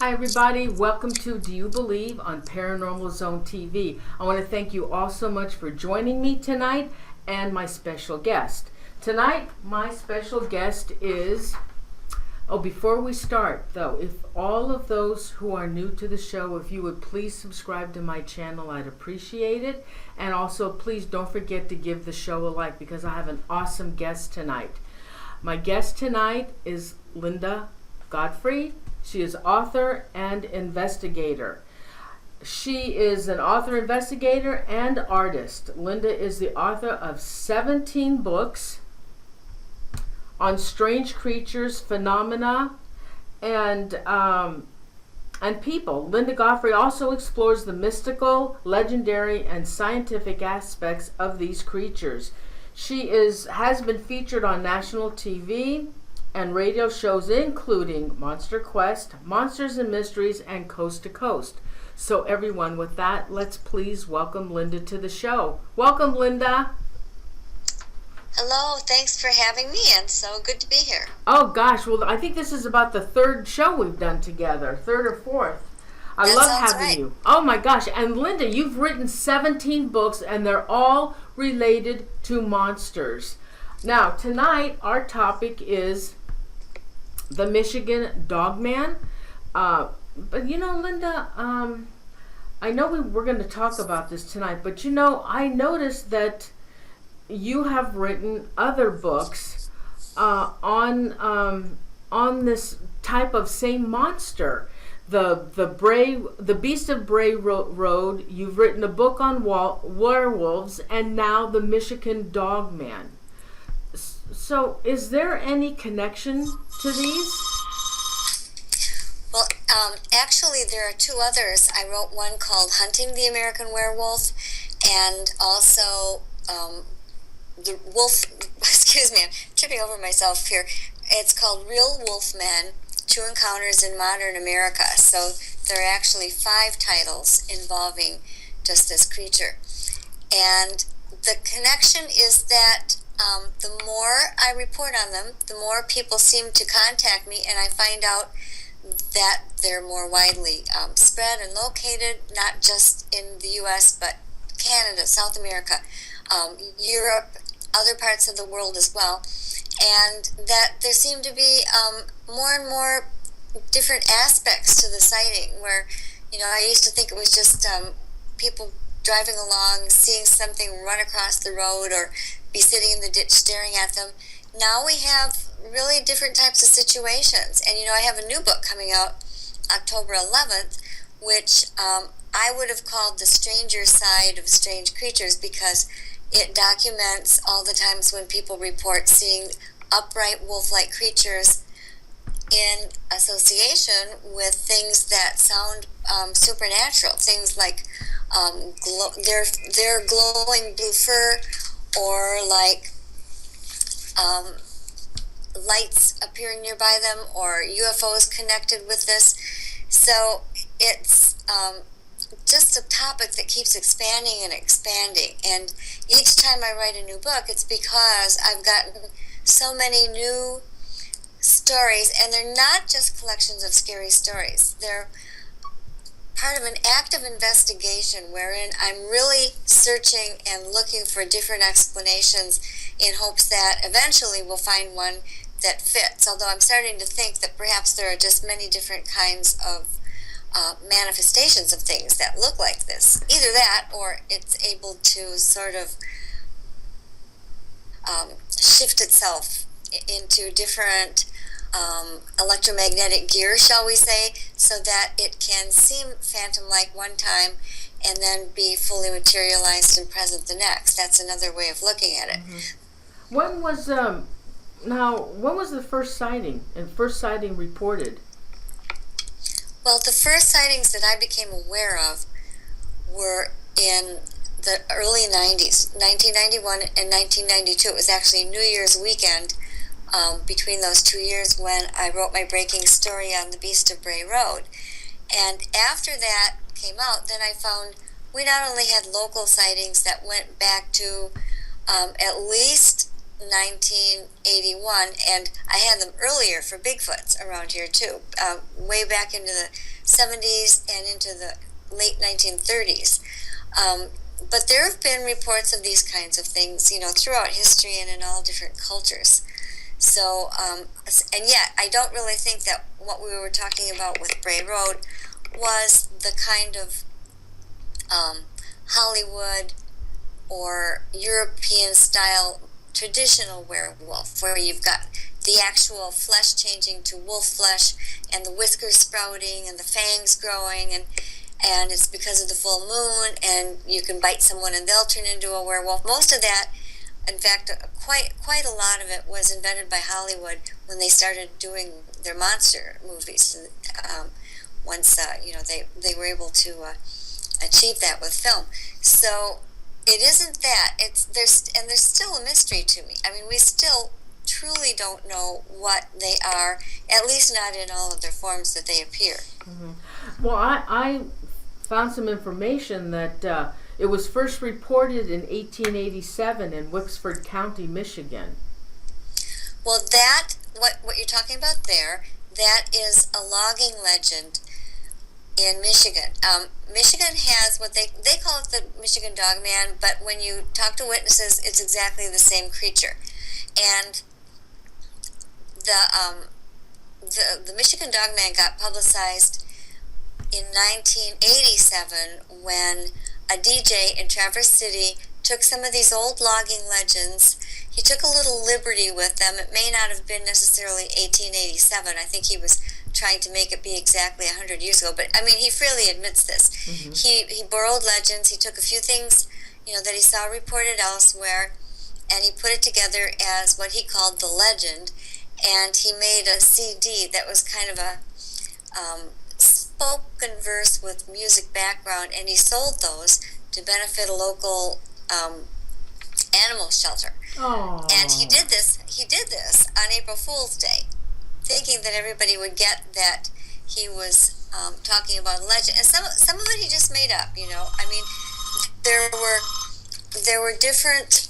Hi everybody, welcome to Do You Believe on Paranormal Zone TV. I want to thank you all so much for joining me tonight and my special guest. Tonight, my special guest is... before we start though, if all of those who are new to the show, if you would please subscribe to my channel, I'd appreciate it. And also please don't forget to give the show a like because I have an awesome guest tonight. My guest tonight is Linda Godfrey. She is author and investigator. She is an author, investigator, and artist. Linda is the author of 17 books on strange creatures, phenomena, and people. Linda Godfrey also explores the mystical, legendary, and scientific aspects of these creatures. She has been featured on national TV and radio shows including Monster Quest, Monsters and Mysteries, and Coast to Coast. So everyone, with that, let's please welcome Linda to the show. Welcome, Linda. Hello, thanks for having me, and so good to be here. Oh gosh, well I think this is about the third show we've done together, third or fourth. I love having you. Oh my gosh, and Linda, you've written 17 books and they're all related to monsters. Now, tonight our topic is the Michigan Dogman. But you know, Linda, I know we're going to talk about this tonight, but you know, I noticed that you have written other books on this type of same monster, the Beast of Bray Road. You've written a book on werewolves, and now the Michigan Dogman. So, is there any connection to these? Well, actually, there are two others. I wrote one called Hunting the American Werewolf, and also the wolf, excuse me, I'm tripping over myself here. It's called Real Wolf Men, True Encounters in Modern America. So there are actually 5 titles involving just this creature. And the connection is that the more I report on them, the more people seem to contact me, and I find out that they're more widely spread and located, not just in the U.S., but Canada, South America, Europe, other parts of the world as well, and that there seem to be more and more different aspects to the sighting where, you know, I used to think it was just people driving along, seeing something run across the road or be sitting in the ditch staring at them. Now we have really different types of situations. And, you know, I have a new book coming out October 11th, which I would have called The Stranger Side of Strange Creatures because it documents all the times when people report seeing upright wolf-like creatures in association with things that sound supernatural. Things like their glowing blue fur, or like lights appearing nearby them, or UFOs connected with this. So it's just a topic that keeps expanding and expanding. And each time I write a new book, it's because I've gotten so many new stories, and they're not just collections of scary stories. They're part of an active investigation wherein I'm really searching and looking for different explanations in hopes that eventually we'll find one that fits. Although I'm starting to think that perhaps there are just many different kinds of manifestations of things that look like this. Either that, or it's able to sort of shift itself into different electromagnetic gear, shall we say, so that it can seem phantom-like one time and then be fully materialized and present the next. That's another way of looking at it. Mm-hmm. When was the first sighting reported? Well, the first sightings that I became aware of were in the early 90s, 1991 and 1992. It was actually New Year's weekend between those 2 years when I wrote my breaking story on the Beast of Bray Road. And after that came out, then I found we not only had local sightings that went back to at least 1981, and I had them earlier for Bigfoots around here too, way back into the 70s and into the late 1930s. But there have been reports of these kinds of things, throughout history and in all different cultures. So, and yet, I don't really think that what we were talking about with Bray Road was the kind of Hollywood or European style traditional werewolf, where you've got the actual flesh changing to wolf flesh and the whiskers sprouting and the fangs growing, and it's because of the full moon, and you can bite someone and they'll turn into a werewolf. Most of that, in fact, quite a lot of it was invented by Hollywood when they started doing their monster movies. Once they were able to achieve that with film. So it isn't that. There's still a mystery to me. I mean, we still truly don't know what they are, at least not in all of their forms that they appear. Mm-hmm. Well, I found some information that it was first reported in 1887 in Wexford County, Michigan. Well, what you're talking about there, that is a logging legend in Michigan. Michigan has what they call it the Michigan Dogman, but when you talk to witnesses, it's exactly the same creature. And the Michigan Dogman got publicized in 1987 when a DJ in Traverse City took some of these old logging legends. He took a little liberty with them. It may not have been necessarily 1887. I think he was trying to make it be exactly 100 years ago. But, I mean, he freely admits this. Mm-hmm. He borrowed legends. He took a few things, that he saw reported elsewhere, and he put it together as what he called the legend. And he made a CD that was kind of a spoken verse with music background, and he sold those to benefit a local animal shelter. Aww. And he did this on April Fool's Day, thinking that everybody would get that he was talking about a legend. And some of it he just made up. I mean, there were different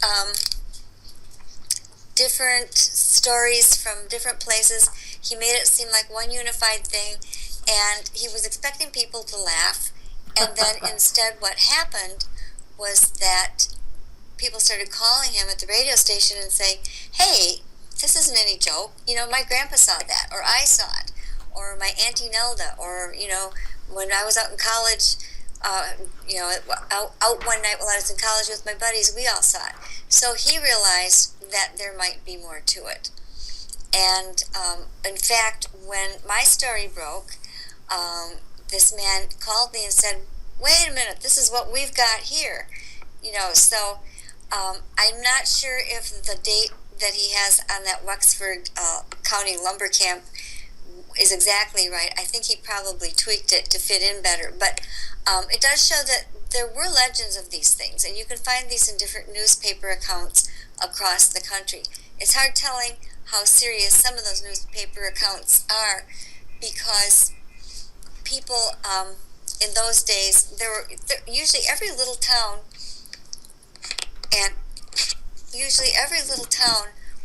stories from different places. He made it seem like one unified thing, and he was expecting people to laugh. And then instead what happened was that people started calling him at the radio station and saying, hey, this isn't any joke. My grandpa saw that, or I saw it, or my Auntie Nelda, or, when I was out in college, out one night while I was in college with my buddies, we all saw it. So he realized that there might be more to it. And in fact, when my story broke, this man called me and said, wait a minute, this is what we've got here. So I'm not sure if the date that he has on that Wexford County lumber camp is exactly right. I think he probably tweaked it to fit in better. But it does show that there were legends of these things, and you can find these in different newspaper accounts across the country. It's hard telling how serious some of those newspaper accounts are, because people in those days, there usually every little town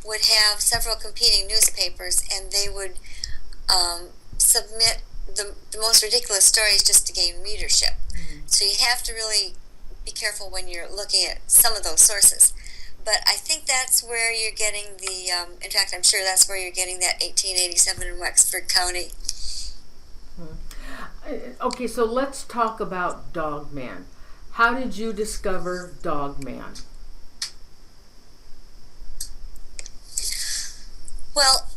would have several competing newspapers, and they would submit the most ridiculous stories just to gain readership. Mm-hmm. So you have to really be careful when you're looking at some of those sources. But I think that's where you're getting the, in fact, I'm sure that's where you're getting that 1887 in Wexford County. Okay, so let's talk about Dogman. How did you discover Dogman? Well,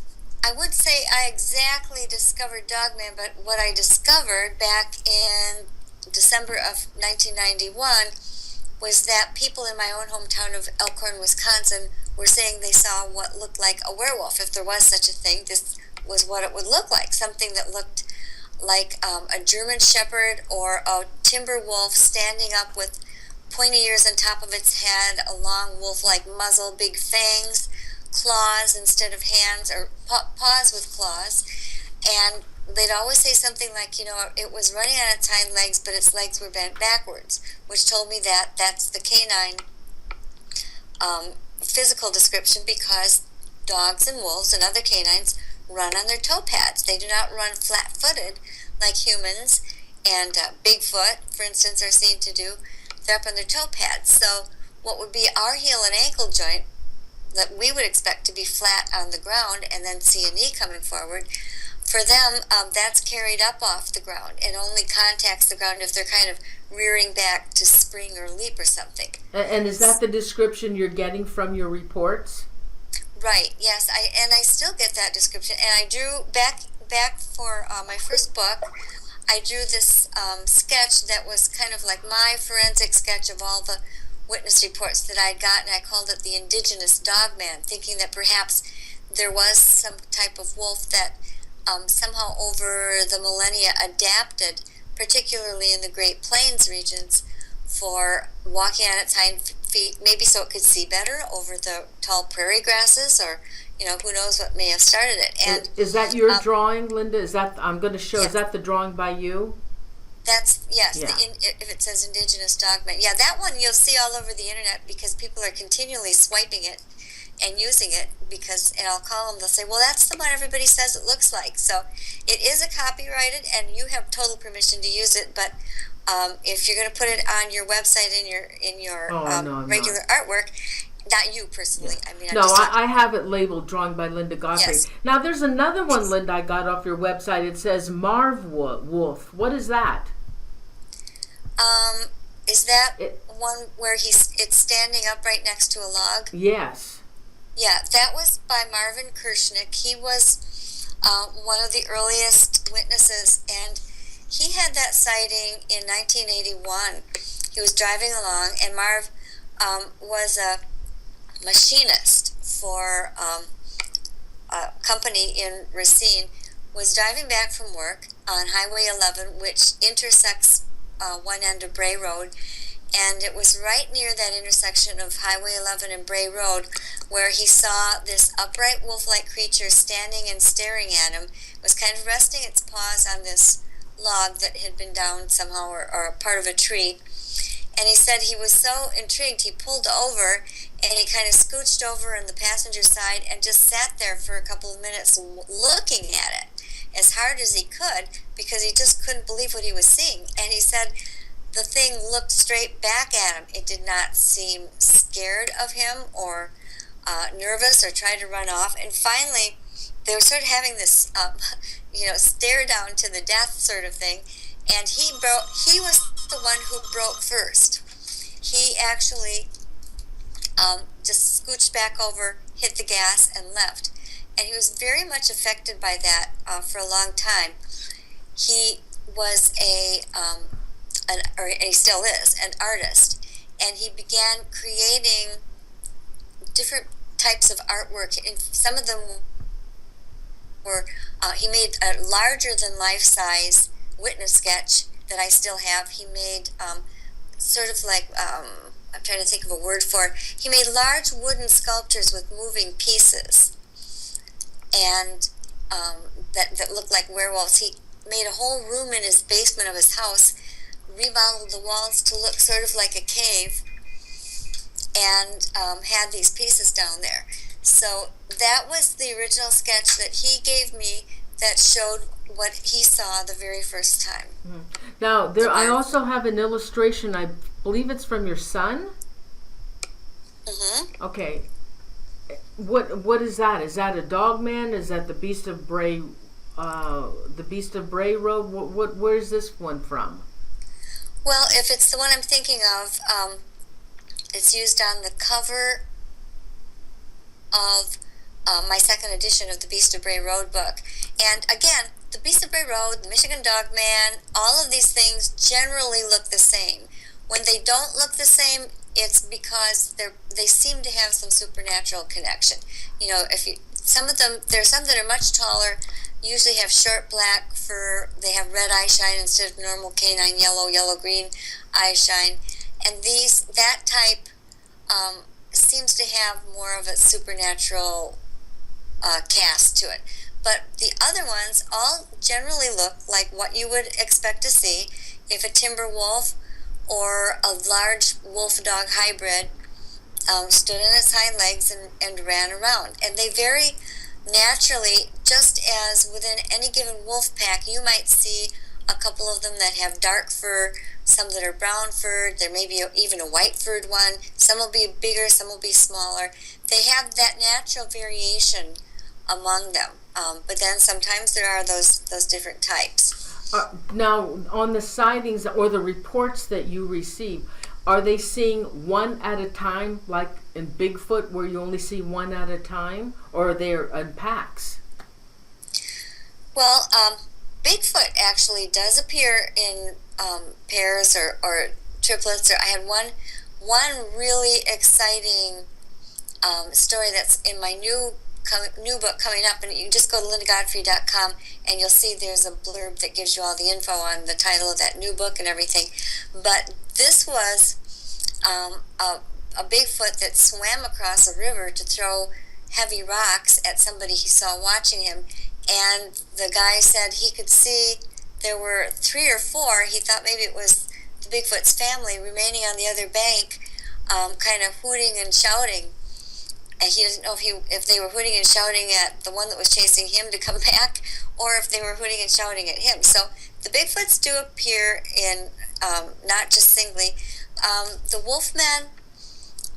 I would say I exactly discovered Dogman, but what I discovered back in December of 1991 was that people in my own hometown of Elkhorn, Wisconsin, were saying they saw what looked like a werewolf. If there was such a thing, this was what it would look like. Something that looked like a German shepherd or a timber wolf standing up with pointy ears on top of its head, a long wolf-like muzzle, big fangs, claws instead of hands, or paws with claws. And they'd always say something like, it was running on its hind legs, but its legs were bent backwards, which told me that that's the canine physical description because dogs and wolves and other canines run on their toe pads. They do not run flat-footed like humans and Bigfoot, for instance, are seen to do. They're up on their toe pads. So what would be our heel and ankle joint that we would expect to be flat on the ground and then see a knee coming forward, for them, that's carried up off the ground and only contacts the ground if they're kind of rearing back to spring or leap or something. And is that the description you're getting from your reports? Right, yes. I still get that description. And I drew, back for my first book, I drew this sketch that was kind of like my forensic sketch of all the witness reports that I'd gotten. I called it the Indigenous Dogman, thinking that perhaps there was some type of wolf that somehow over the millennia adapted, particularly in the Great Plains regions, for walking on its hind feet, maybe so it could see better over the tall prairie grasses, or who knows what may have started it. And is that your drawing, Linda? Is that I'm going to show? Yes. Is that the drawing by you? That's, yes, Yeah. if it says Indigenous Dogman. Yeah, that one you'll see all over the internet because people are continually swiping it and using it because, and I'll call them, they'll say, well, that's the one everybody says it looks like. So it is a copyrighted and you have total permission to use it, but if you're going to put it on your website in your regular artwork, not you personally. Yeah. I mean, no, I have it labeled drawing by Linda Godfrey. Yes. Now there's another one, Linda, I got off your website. It says Wolf. What is that? Is that one where it's standing up right next to a log? Yes. Yeah, that was by Marvin Kirshnick. He was one of the earliest witnesses, and he had that sighting in 1981. He was driving along, and Marv was a machinist for a company in Racine, was driving back from work on Highway 11, which intersects one end of Bray Road, and it was right near that intersection of Highway 11 and Bray Road where he saw this upright wolf-like creature standing and staring at him. It was kind of resting its paws on this log that had been down somehow, or part of a tree. And he said he was so intrigued, he pulled over and he kind of scooched over on the passenger side and just sat there for a couple of minutes looking at it as hard as he could because he just couldn't believe what he was seeing. And he said the thing looked straight back at him. It did not seem scared of him or nervous or tried to run off. And finally, they were sort of having this, stare down to the death sort of thing. And he was the one who broke first. He actually just scooched back over, hit the gas, and left. And he was very much affected by that for a long time. He was or he still is, an artist. And he began creating different types of artwork. And some of them were, he made a larger than life-size witness sketch that I still have. He made sort of like, I'm trying to think of a word for it. He made large wooden sculptures with moving pieces and that looked like werewolves. He made a whole room in his basement of his house, remodeled the walls to look sort of like a cave, and had these pieces down there. So that was the original sketch that he gave me that showed what he saw the very first time. Mm-hmm. Now, I also have an illustration. I believe it's from your son. Mm-hmm. Okay. What is that? Is that a Dogman? Is that the Beast of Bray? The Beast of Bray Road? Where's this one from? Well, if it's the one I'm thinking of, it's used on the cover of my second edition of the Beast of Bray Road book. And again, the Beast of Bray Road, the Michigan Dogman, all of these things generally look the same. When they don't look the same, it's because they seem to have some supernatural connection. Some of them, there's some that are much taller, usually have short black fur, they have red eye shine instead of normal canine yellow-green eye shine. And that type seems to have more of a supernatural cast to it. But the other ones all generally look like what you would expect to see if a timber wolf or a large wolf-dog hybrid stood on its hind legs and ran around. And they very naturally, just as within any given wolf pack, you might see a couple of them that have dark fur, some that are brown furred, there may be even a white furred one, some will be bigger, some will be smaller. They have that natural variation among them, but then sometimes there are those different types. Now, on the sightings or the reports that you receive, are they seeing one at a time, like in Bigfoot, where you only see one at a time, or are they in packs? Well, Bigfoot actually does appear in pairs or triplets. I had one really exciting story that's in my new book coming up, and you can just go to lindagodfrey.com and you'll see there's a blurb that gives you all the info on the title of that new book and everything. But this was a Bigfoot that swam across a river to throw heavy rocks at somebody he saw watching him, and the guy said he could see there were 3 or 4, he thought maybe it was the Bigfoot's family remaining on the other bank, kind of hooting and shouting. And he doesn't know if they were hooting and shouting at the one that was chasing him to come back, or if they were hooting and shouting at him. So the Bigfoots do appear in not just singly. The Wolfmen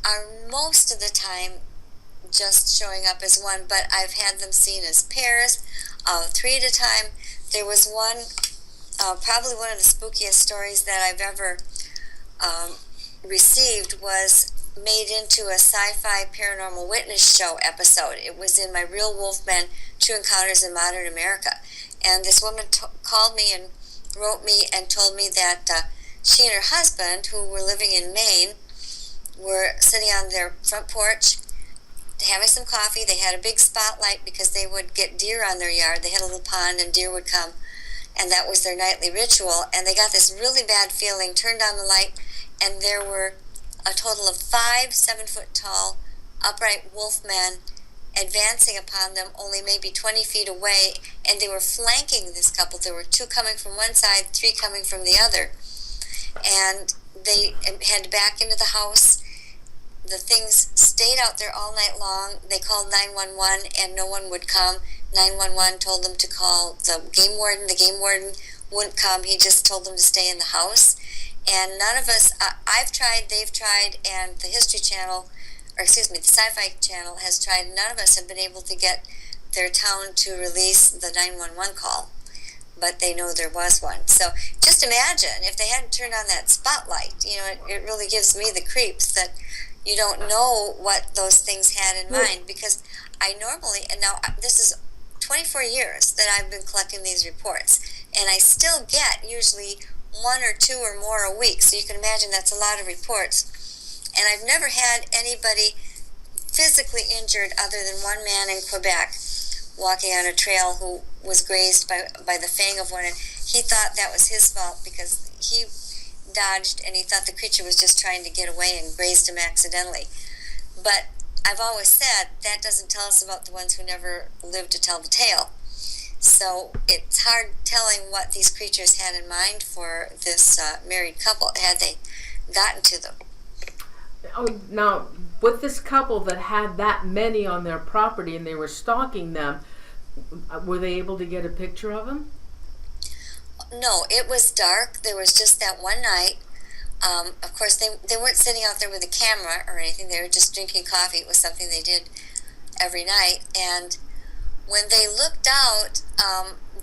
are most of the time just showing up as one, but I've had them seen as pairs, 3 at a time. There was one, probably one of the spookiest stories that I've ever received was made into a sci-fi paranormal witness show episode. It was in my Real Wolfmen, True Encounters in Modern America. And this woman called me and wrote me and told me that she and her husband, who were living in Maine, were sitting on their front porch having some coffee. They had a big spotlight because they would get deer on their yard. They had a little pond and deer would come, and that was their nightly ritual. And they got this really bad feeling, turned on the light, and there were a total of 5 7-foot-tall upright wolfmen advancing upon them, only maybe 20 feet away, and they were flanking this couple. There were 2 coming from one side, 3 coming from the other, and they had to back into the house. The things stayed out there all night long. They called 911 and no one would come. 911 told them to call the game warden. The game warden wouldn't come. He just told them to stay in the house. And none of us, I've tried, they've tried, and the History Channel, or excuse me, the Sci-Fi Channel has tried. None of us have been able to get their town to release the 911 call, but they know there was one. So just imagine if they hadn't turned on that spotlight. You know, it really gives me the creeps that you don't know what those things had in mind, because I normally, and now this is 24 years that I've been collecting these reports, and I still get usually 1 or 2 or more a week, so you can imagine that's a lot of reports. And I've never had anybody physically injured other than one man in Quebec walking on a trail who was grazed by the fang of one, and he thought that was his fault because he dodged and he thought the creature was just trying to get away and grazed him accidentally. But I've always said that doesn't tell us about the ones who never lived to tell the tale. So it's hard telling what these creatures had in mind for this married couple, had they gotten to them. Oh, now, with this couple that had that many on their property and they were stalking them, were they able to get a picture of them? No, it was dark. There was just that one night. Of course, they weren't sitting out there with a camera or anything. They were just drinking coffee. It was something they did every night. And when they looked out,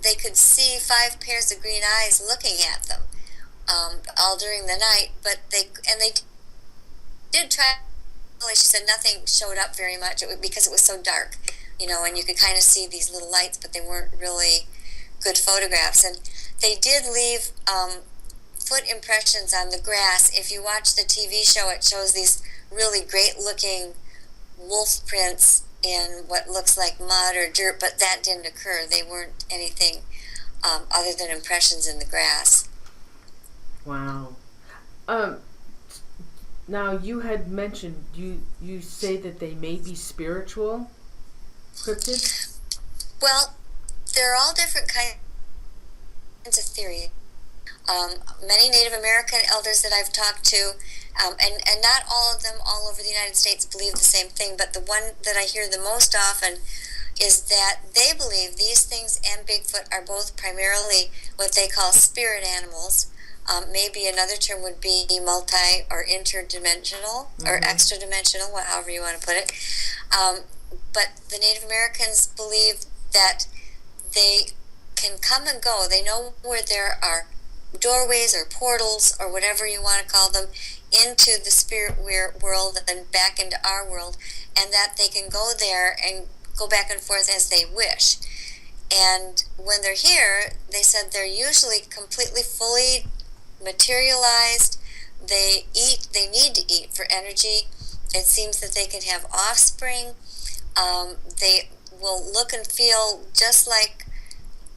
they could see 5 pairs of green eyes looking at them all during the night. But they did try. She said nothing showed up very much because it was so dark, you know, and you could kind of see these little lights, but they weren't really good photographs. And they did leave foot impressions on the grass. If you watch the TV show, it shows these really great-looking wolf prints in what looks like mud or dirt, but that didn't occur. They weren't anything other than impressions in the grass. Wow. Now, you had mentioned, you say that they may be spiritual cryptids? Well, there are all different kinds of theory. Many Native American elders that I've talked to And not all of them all over the United States believe the same thing, but the one that I hear the most often is that they believe these things and Bigfoot are both primarily what they call spirit animals. Maybe another term would be multi or interdimensional or extra dimensional, however you want to put it. But the Native Americans believe that they can come and go. They know where there are doorways or portals or whatever you want to call them into the spirit world and back into our world, and that they can go there and go back and forth as they wish. And when they're here, they said they're usually completely fully materialized. They need to eat for energy. It seems that they can have offspring. They will look and feel just like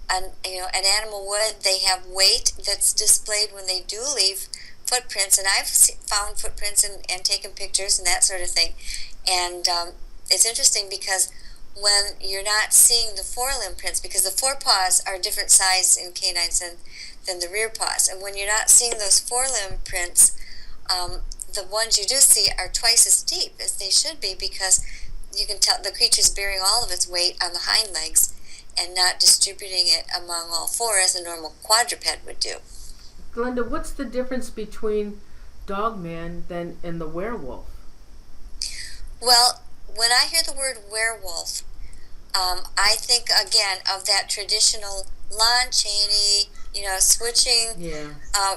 an animal would. They have weight that's displayed when they do leave footprints, and I've found footprints and taken pictures and that sort of thing. And it's interesting because when you're not seeing the forelimb prints, because the forepaws are different size in canines than the rear paws, and when you're not seeing those forelimb prints, the ones you do see are twice as deep as they should be, because you can tell the creature's bearing all of its weight on the hind legs and not distributing it among all four as a normal quadruped would do. Linda, what's the difference between Dogman and the werewolf? Well, when I hear the word werewolf, I think again of that traditional Lon Chaney, switching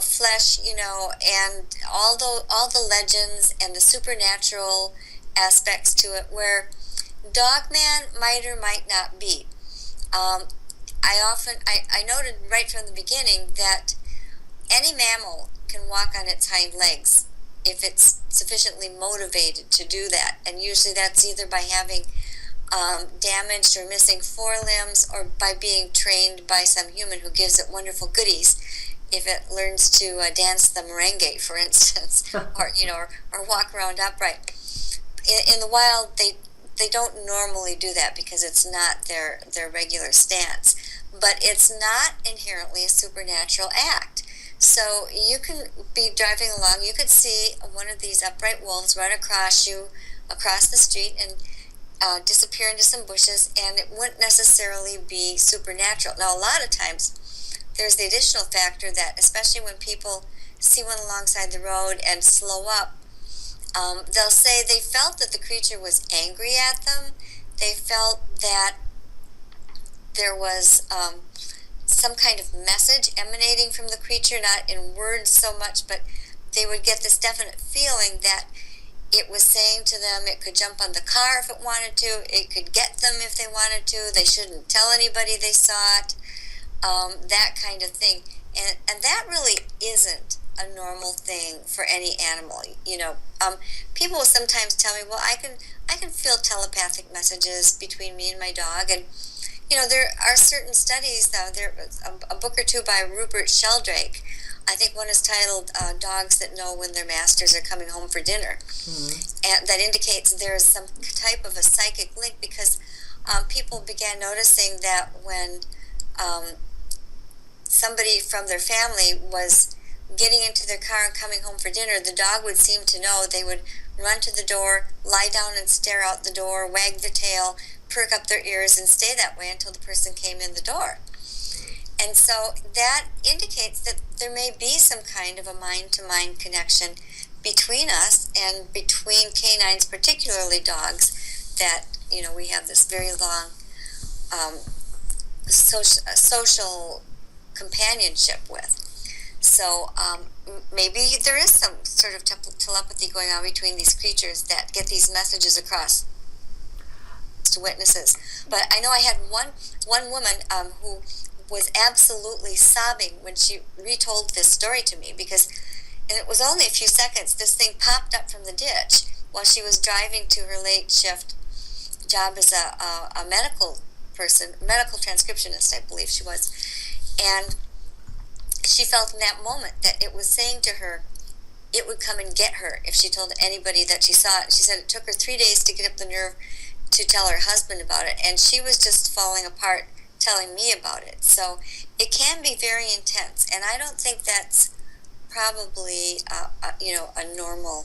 flesh, and all the legends and the supernatural aspects to it, where Dogman might or might not be. I noted right from the beginning that any mammal can walk on its hind legs if it's sufficiently motivated to do that, and usually that's either by having damaged or missing forelimbs, or by being trained by some human who gives it wonderful goodies. If it learns to dance the merengue, for instance, or walk around upright. In the wild, they don't normally do that because it's not their regular stance. But it's not inherently a supernatural act. So you can be driving along, you could see one of these upright wolves run across you, across the street, and disappear into some bushes, and it wouldn't necessarily be supernatural. Now, a lot of times, there's the additional factor that, especially when people see one alongside the road and slow up, they'll say they felt that the creature was angry at them. They felt that there was some kind of message emanating from the creature, not in words so much, but they would get this definite feeling that it was saying to them it could jump on the car if it wanted to, it could get them if they wanted to, they shouldn't tell anybody they saw it, that kind of thing. And that really isn't a normal thing for any animal. People will sometimes tell me, well, I can feel telepathic messages between me and my dog, and there are certain studies, though. There was a book or two by Rupert Sheldrake. I think one is titled Dogs That Know When Their Masters Are Coming Home for Dinner. And that indicates there is some type of a psychic link, because people began noticing that when somebody from their family was getting into their car and coming home for dinner, the dog would seem to know. They would run to the door, lie down and stare out the door, wag the tail, perk up their ears, and stay that way until the person came in the door. And so that indicates that there may be some kind of a mind-to-mind connection between us and between canines, particularly dogs, that we have this very long social companionship with. So maybe there is some sort of telepathy going on between these creatures that get these messages across to witnesses. But I know I had one woman who was absolutely sobbing when she retold this story to me, and it was only a few seconds, this thing popped up from the ditch while she was driving to her late shift job as a medical transcriptionist, I believe she was. And she felt in that moment that it was saying to her it would come and get her if she told anybody that she saw it. She said it took her 3 days to get up the nerve to tell her husband about it, and she was just falling apart telling me about it. So it can be very intense, and I don't think that's probably a normal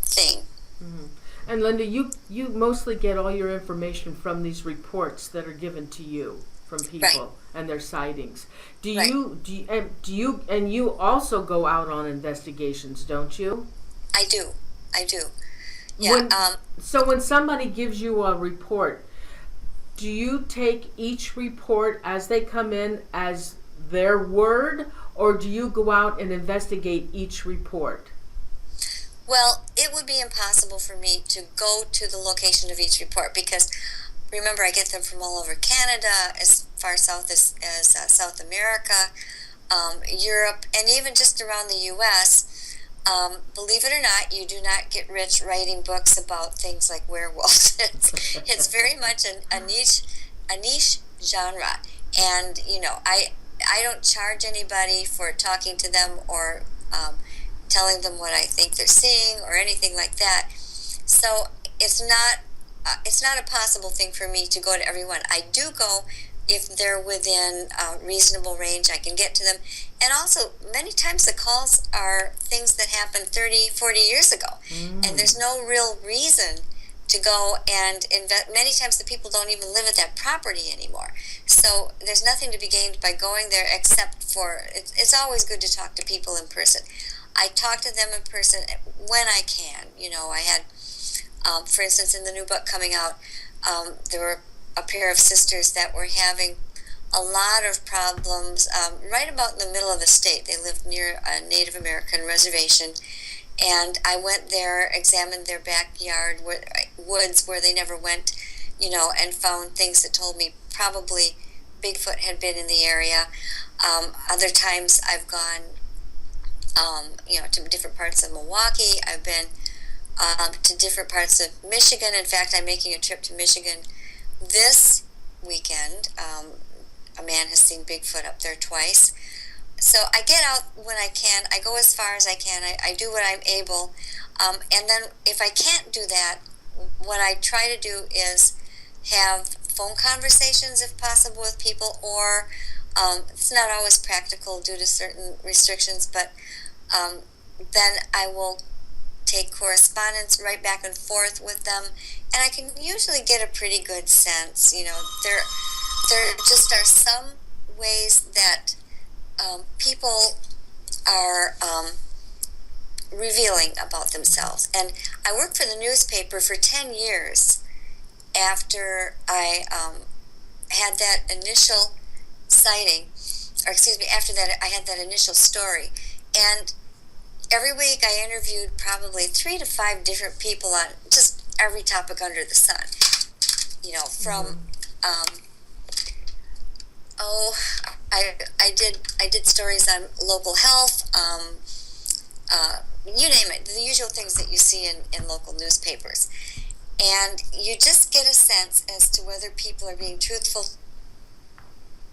thing. Mm-hmm. And Linda, you mostly get all your information from these reports that are given to you from people and their sightings. Do you and you also go out on investigations, don't you? I do. Yeah. So when somebody gives you a report, do you take each report as they come in as their word, or do you go out and investigate each report? Well, it would be impossible for me to go to the location of each report because, remember, I get them from all over Canada, as far south as South America, Europe, and even just around the U.S. Believe it or not, you do not get rich writing books about things like werewolves. It's very much a niche genre, and I don't charge anybody for talking to them or telling them what I think they're seeing or anything like that. So it's not a possible thing for me to go to everyone. I do go if they're within reasonable range. I can get to them. And also, many times the calls are things that happened 30, 40 years ago. And there's no real reason to go and invest. Many times the people don't even live at that property anymore. So there's nothing to be gained by going there except for, it's always good to talk to people in person. I talk to them in person when I can. I had, for instance, in the new book coming out, there were a pair of sisters that were having a lot of problems right about in the middle of the state. They lived near a Native American reservation, and I went there, examined their backyard, woods where they never went, and found things that told me probably Bigfoot had been in the area. Other times I've gone, to different parts of Milwaukee. I've been to different parts of Michigan. In fact, I'm making a trip to Michigan this weekend. A man has seen Bigfoot up there twice. So I get out when I can. I go as far as I can. I do what I'm able. And then if I can't do that, what I try to do is have phone conversations if possible with people, or it's not always practical due to certain restrictions, but then I will take correspondence right back and forth with them, and I can usually get a pretty good sense. There just are some ways that people are revealing about themselves. And I worked for the newspaper for 10 years after I had that initial sighting, or excuse me, after that I had that initial story. And every week I interviewed probably 3 to 5 different people on just every topic under the sun. From I did stories on local health, you name it, the usual things that you see in local newspapers. And you just get a sense as to whether people are being truthful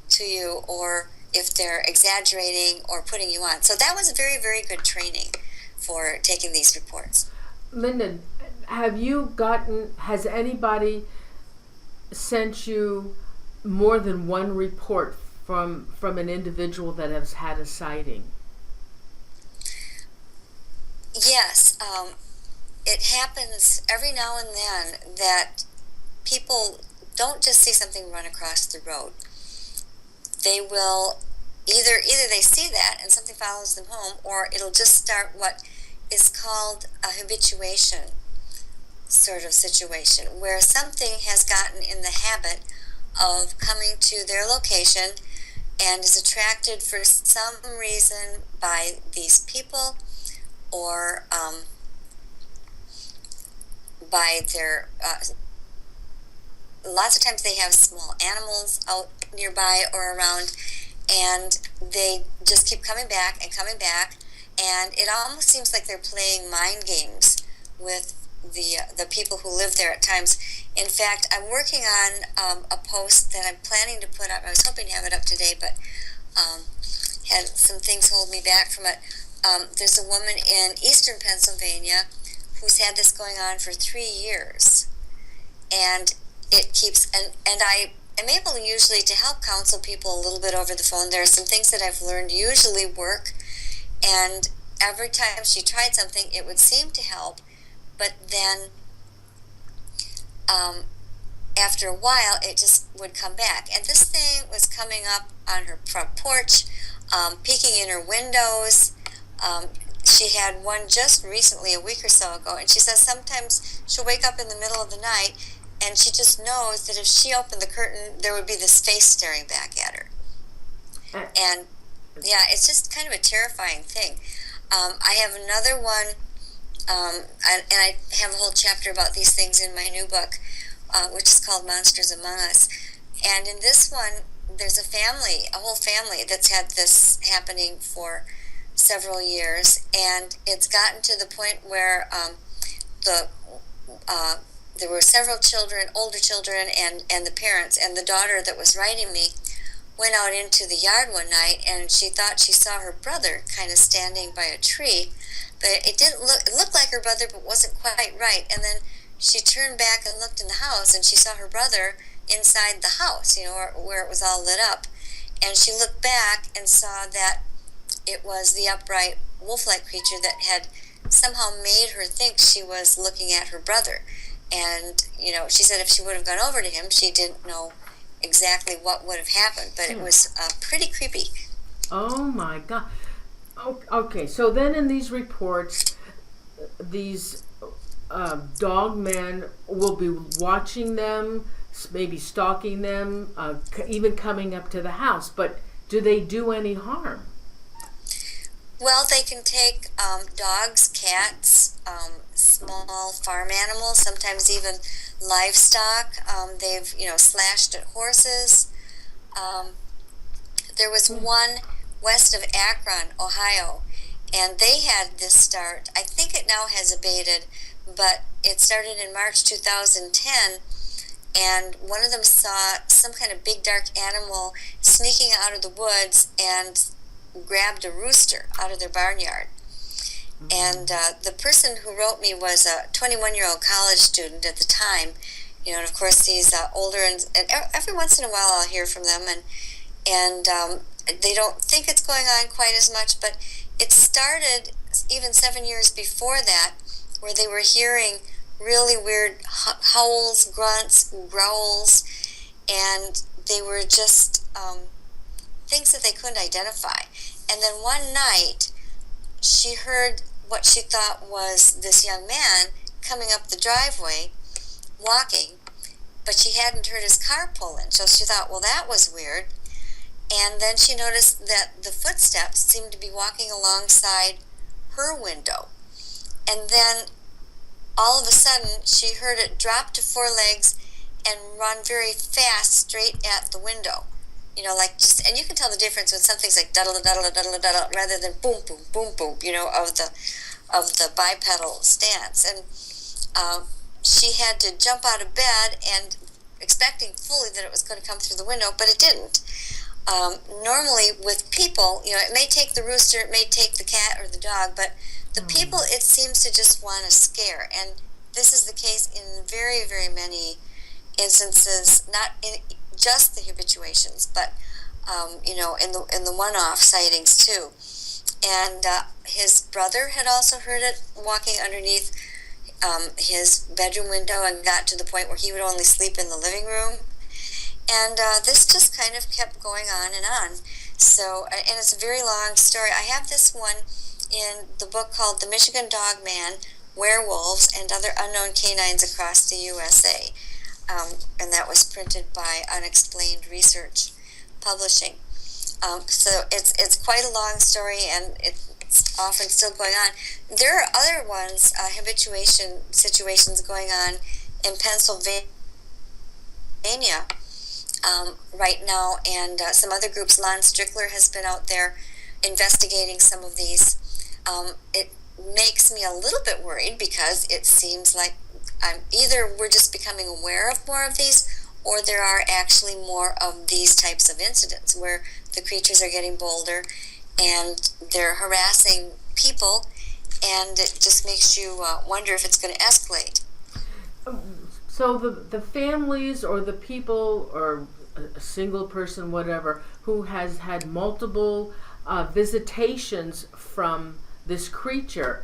to you or if they're exaggerating or putting you on. So that was very, very good training for taking these reports. Linda, has anybody sent you more than one report from an individual that has had a sighting? Yes, it happens every now and then that people don't just see something run across the road. They will either they see that and something follows them home, or it'll just start what is called a habituation sort of situation, where something has gotten in the habit of coming to their location and is attracted for some reason by these people, or by their lots of times they have small animals out nearby or around, and they just keep coming back, and it almost seems like they're playing mind games with the people who live there at times. In fact, I'm working on a post that I'm planning to put up. I was hoping to have it up today, but had some things hold me back from it. There's a woman in eastern Pennsylvania who's had this going on for 3 years, and it keeps, and I am able usually to help counsel people a little bit over the phone. There are some things that I've learned usually work, and every time she tried something, it would seem to help, but then after a while, it just would come back. And this thing was coming up on her front porch, peeking in her windows. She had one just recently, a week or so ago, and she says sometimes she'll wake up in the middle of the night and she just knows that if she opened the curtain, there would be this face staring back at her. And yeah, it's just kind of a terrifying thing. I have another one, and I have a whole chapter about these things in my new book, which is called Monsters Among Us. And in this one, there's a whole family that's had this happening for several years, and it's gotten to the point where there were several children, older children, and the parents, and the daughter that was writing me went out into the yard one night, and she thought she saw her brother kind of standing by a tree, but it looked like her brother, but wasn't quite right. And then she turned back and looked in the house, and she saw her brother inside the house, where it was all lit up. And she looked back and saw that it was the upright wolf-like creature that had somehow made her think she was looking at her brother. And, she said if she would have gone over to him, she didn't know exactly what would have happened, but it was pretty creepy. Oh my God. Okay, so then in these reports, these dog men will be watching them, maybe stalking them, even coming up to the house, but do they do any harm? Well, they can take dogs, cats, small farm animals, sometimes even livestock. They've, slashed at horses. There was one west of Akron, Ohio, and they had this start. I think it now has abated, but it started in March 2010, and one of them saw some kind of big dark animal sneaking out of the woods and grabbed a rooster out of their barnyard. And the person who wrote me was a 21-year-old college student at the time, and of course he's older, and every once in a while I'll hear from them, and they don't think it's going on quite as much, but it started even 7 years before that, where they were hearing really weird howls, grunts, growls, and they were just things that they couldn't identify. And then one night, she heard what she thought was this young man coming up the driveway, walking, but she hadn't heard his car pull in, so she thought, well, that was weird. And then she noticed that the footsteps seemed to be walking alongside her window. And then all of a sudden, she heard it drop to four legs and run very fast straight at the window. And you can tell the difference when something's like daddle daddle daddle daddle rather than boom boom boom boom, of the bipedal stance. And she had to jump out of bed and expecting fully that it was going to come through the window, but it didn't. Normally with people, it may take the rooster, it may take the cat or the dog, but the people, it seems to just want to scare. And this is the case in very, very many instances, not in just the habituations, but in the one-off sightings too. And his brother had also heard it walking underneath his bedroom window and got to the point where he would only sleep in the living room. And this just kind of kept going on and on. So, and it's a very long story. I have this one in the book called The Michigan Dogman, Werewolves, and Other Unknown Canines Across the U.S.A. And that was printed by Unexplained Research Publishing. So it's quite a long story, and it's often still going on. There are other ones, habituation situations going on in Pennsylvania right now, and some other groups. Lon Strickler has been out there investigating some of these. It makes me a little bit worried because it seems like either we're just becoming aware of more of these, or there are actually more of these types of incidents where the creatures are getting bolder and they're harassing people, and it just makes you wonder if it's going to escalate. So the families or the people or a single person, whatever, who has had multiple visitations from this creature.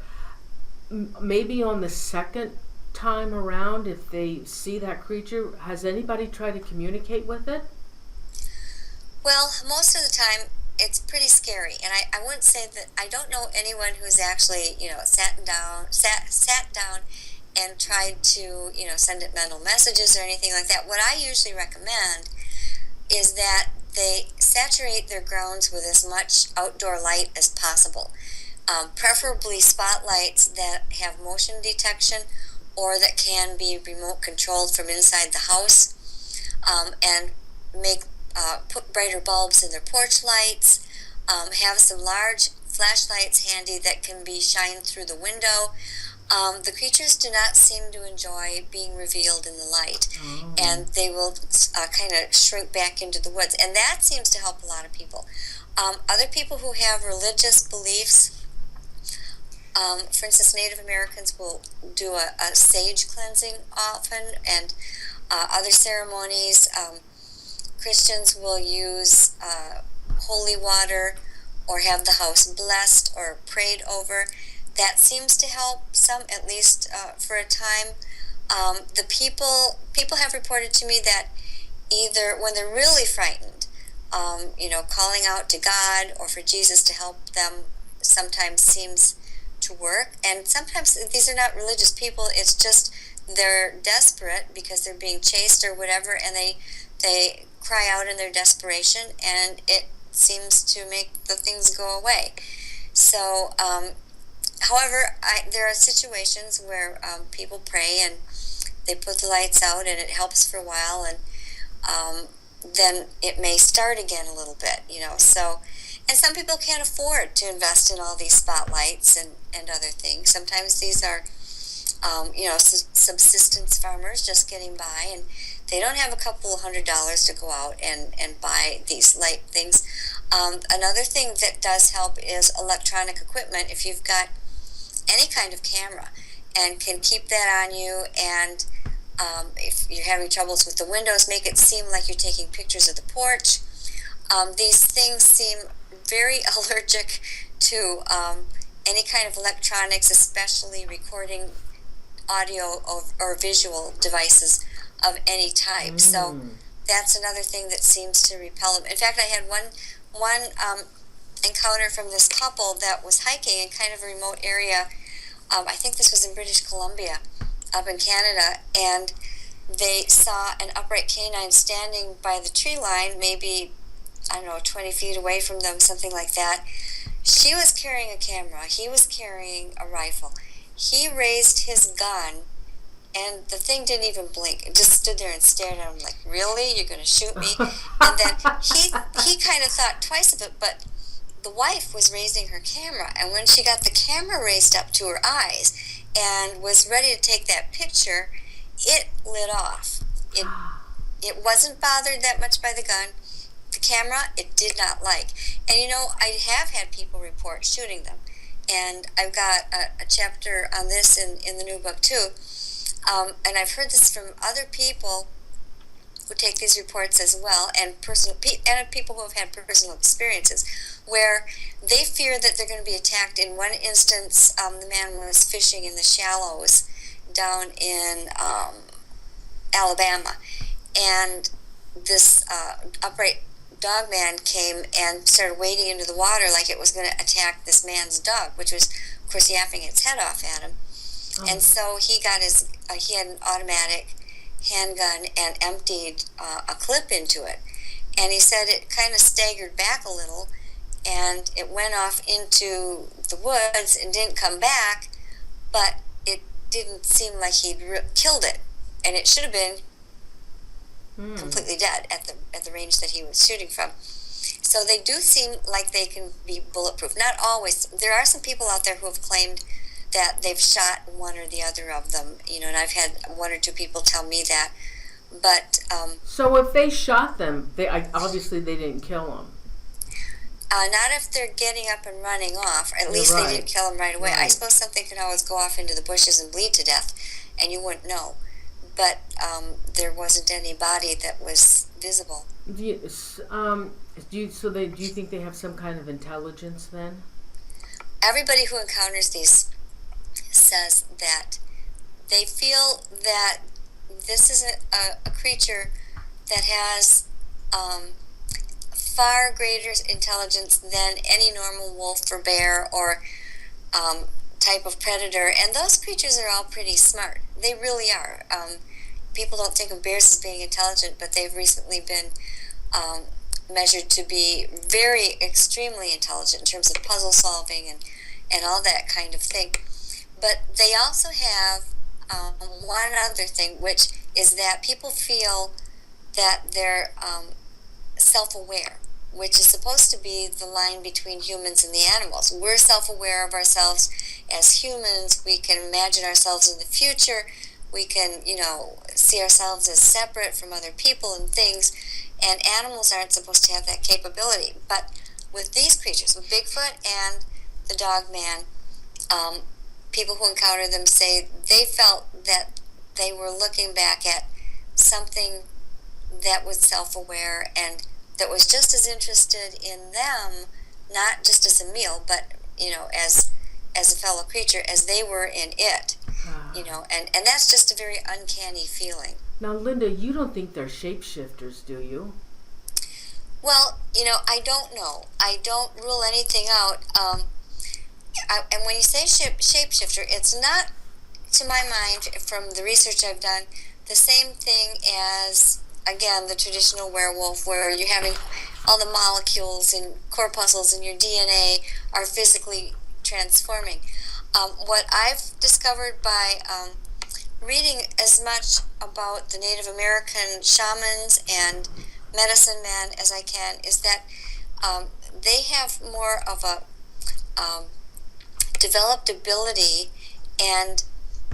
Maybe on the second time around, if they see that creature, has anybody tried to communicate with it? Well, most of the time it's pretty scary, and I wouldn't say that I don't know anyone who's actually sat down and tried to send it mental messages or anything like that. What I usually recommend is that they saturate their grounds with as much outdoor light as possible, preferably spotlights that have motion detection or that can be remote controlled from inside the house, and put brighter bulbs in their porch lights, have some large flashlights handy that can be shined through the window. The creatures do not seem to enjoy being revealed in the light, and they will kind of shrink back into the woods, and that seems to help a lot of people. Other people who have religious beliefs, for instance, Native Americans will do a sage cleansing often, and other ceremonies. Christians will use holy water or have the house blessed or prayed over. That seems to help some, at least for a time. The people have reported to me that either when they're really frightened, calling out to God or for Jesus to help them sometimes seems to work. And sometimes these are not religious people. It's just they're desperate because they're being chased or whatever, and they cry out in their desperation, and it seems to make the things go away. So, however, there are situations where people pray and they put the lights out and it helps for a while, and then it may start again a little bit, So, and some people can't afford to invest in all these spotlights and other things. Sometimes these are, subsistence farmers just getting by, and they don't have a couple $100s to go out and buy these light things. Another thing that does help is electronic equipment. If you've got any kind of camera and can keep that on you, and if you're having troubles with the windows, make it seem like you're taking pictures of the porch. These things seem very allergic to any kind of electronics, especially recording audio or visual devices of any type. So that's another thing that seems to repel them. In fact, I had one encounter from this couple that was hiking in kind of a remote area. I think this was in British Columbia, up in Canada, and they saw an upright canine standing by the tree line, maybe, 20 feet away from them, something like that. She was carrying a camera. He was carrying a rifle. He raised his gun, and the thing didn't even blink. It just stood there and stared at him like, really? You're going to shoot me? And then he kind of thought twice of it, but the wife was raising her camera, and when she got the camera raised up to her eyes and was ready to take that picture, it lit off. It wasn't bothered that much by the gun. The camera, it did not like. And I have had people report shooting them, and I've got a chapter on this in the new book too. And I've heard this from other people who take these reports as well, and people who have had personal experiences, where they fear that they're going to be attacked. In one instance, the man was fishing in the shallows down in Alabama, and this upright dogman came and started wading into the water like it was going to attack this man's dog, which was, of course, yapping its head off at him. And so he got he had an automatic handgun and emptied a clip into it. And he said it kind of staggered back a little, and it went off into the woods and didn't come back, but it didn't seem like he'd killed it. And it should have been completely dead at the range that he was shooting from. So they do seem like they can be bulletproof. Not always. There are some people out there who have claimed that they've shot one or the other of them, and I've had one or two people tell me that. But so if they shot them, obviously they didn't kill them. Not if they're getting up and running off. At least they didn't kill them right away. I suppose something can always go off into the bushes and bleed to death, and you wouldn't know. But there wasn't any body that was visible. Do you think they have some kind of intelligence then? everybody who encounters these says that they feel that this is a creature that has far greater intelligence than any normal wolf or bear or type of predator, and those creatures are all pretty smart. They really are. People don't think of bears as being intelligent, but they've recently been measured to be very extremely intelligent in terms of puzzle solving and all that kind of thing. But they also have one other thing, which is that people feel that they're self-aware, which is supposed to be the line between humans and the animals. We're self-aware of ourselves as humans. We can imagine ourselves in the future. We can, see ourselves as separate from other people and things. And animals aren't supposed to have that capability. But with these creatures, with Bigfoot and the Dogman, people who encounter them say they felt that they were looking back at something that was self-aware and that was just as interested in them, not just as a meal, but as a fellow creature as they were in it. And that's just a very uncanny feeling. Now, Linda, you don't think they're shapeshifters, do you? Well, I don't know. I don't rule anything out. And when you say shapeshifter, it's not, to my mind, from the research I've done, the same thing as, again, the traditional werewolf, where you're having all the molecules and corpuscles in your DNA are physically transforming. What I've discovered by reading as much about the Native American shamans and medicine men as I can is that they have more of a developed ability, and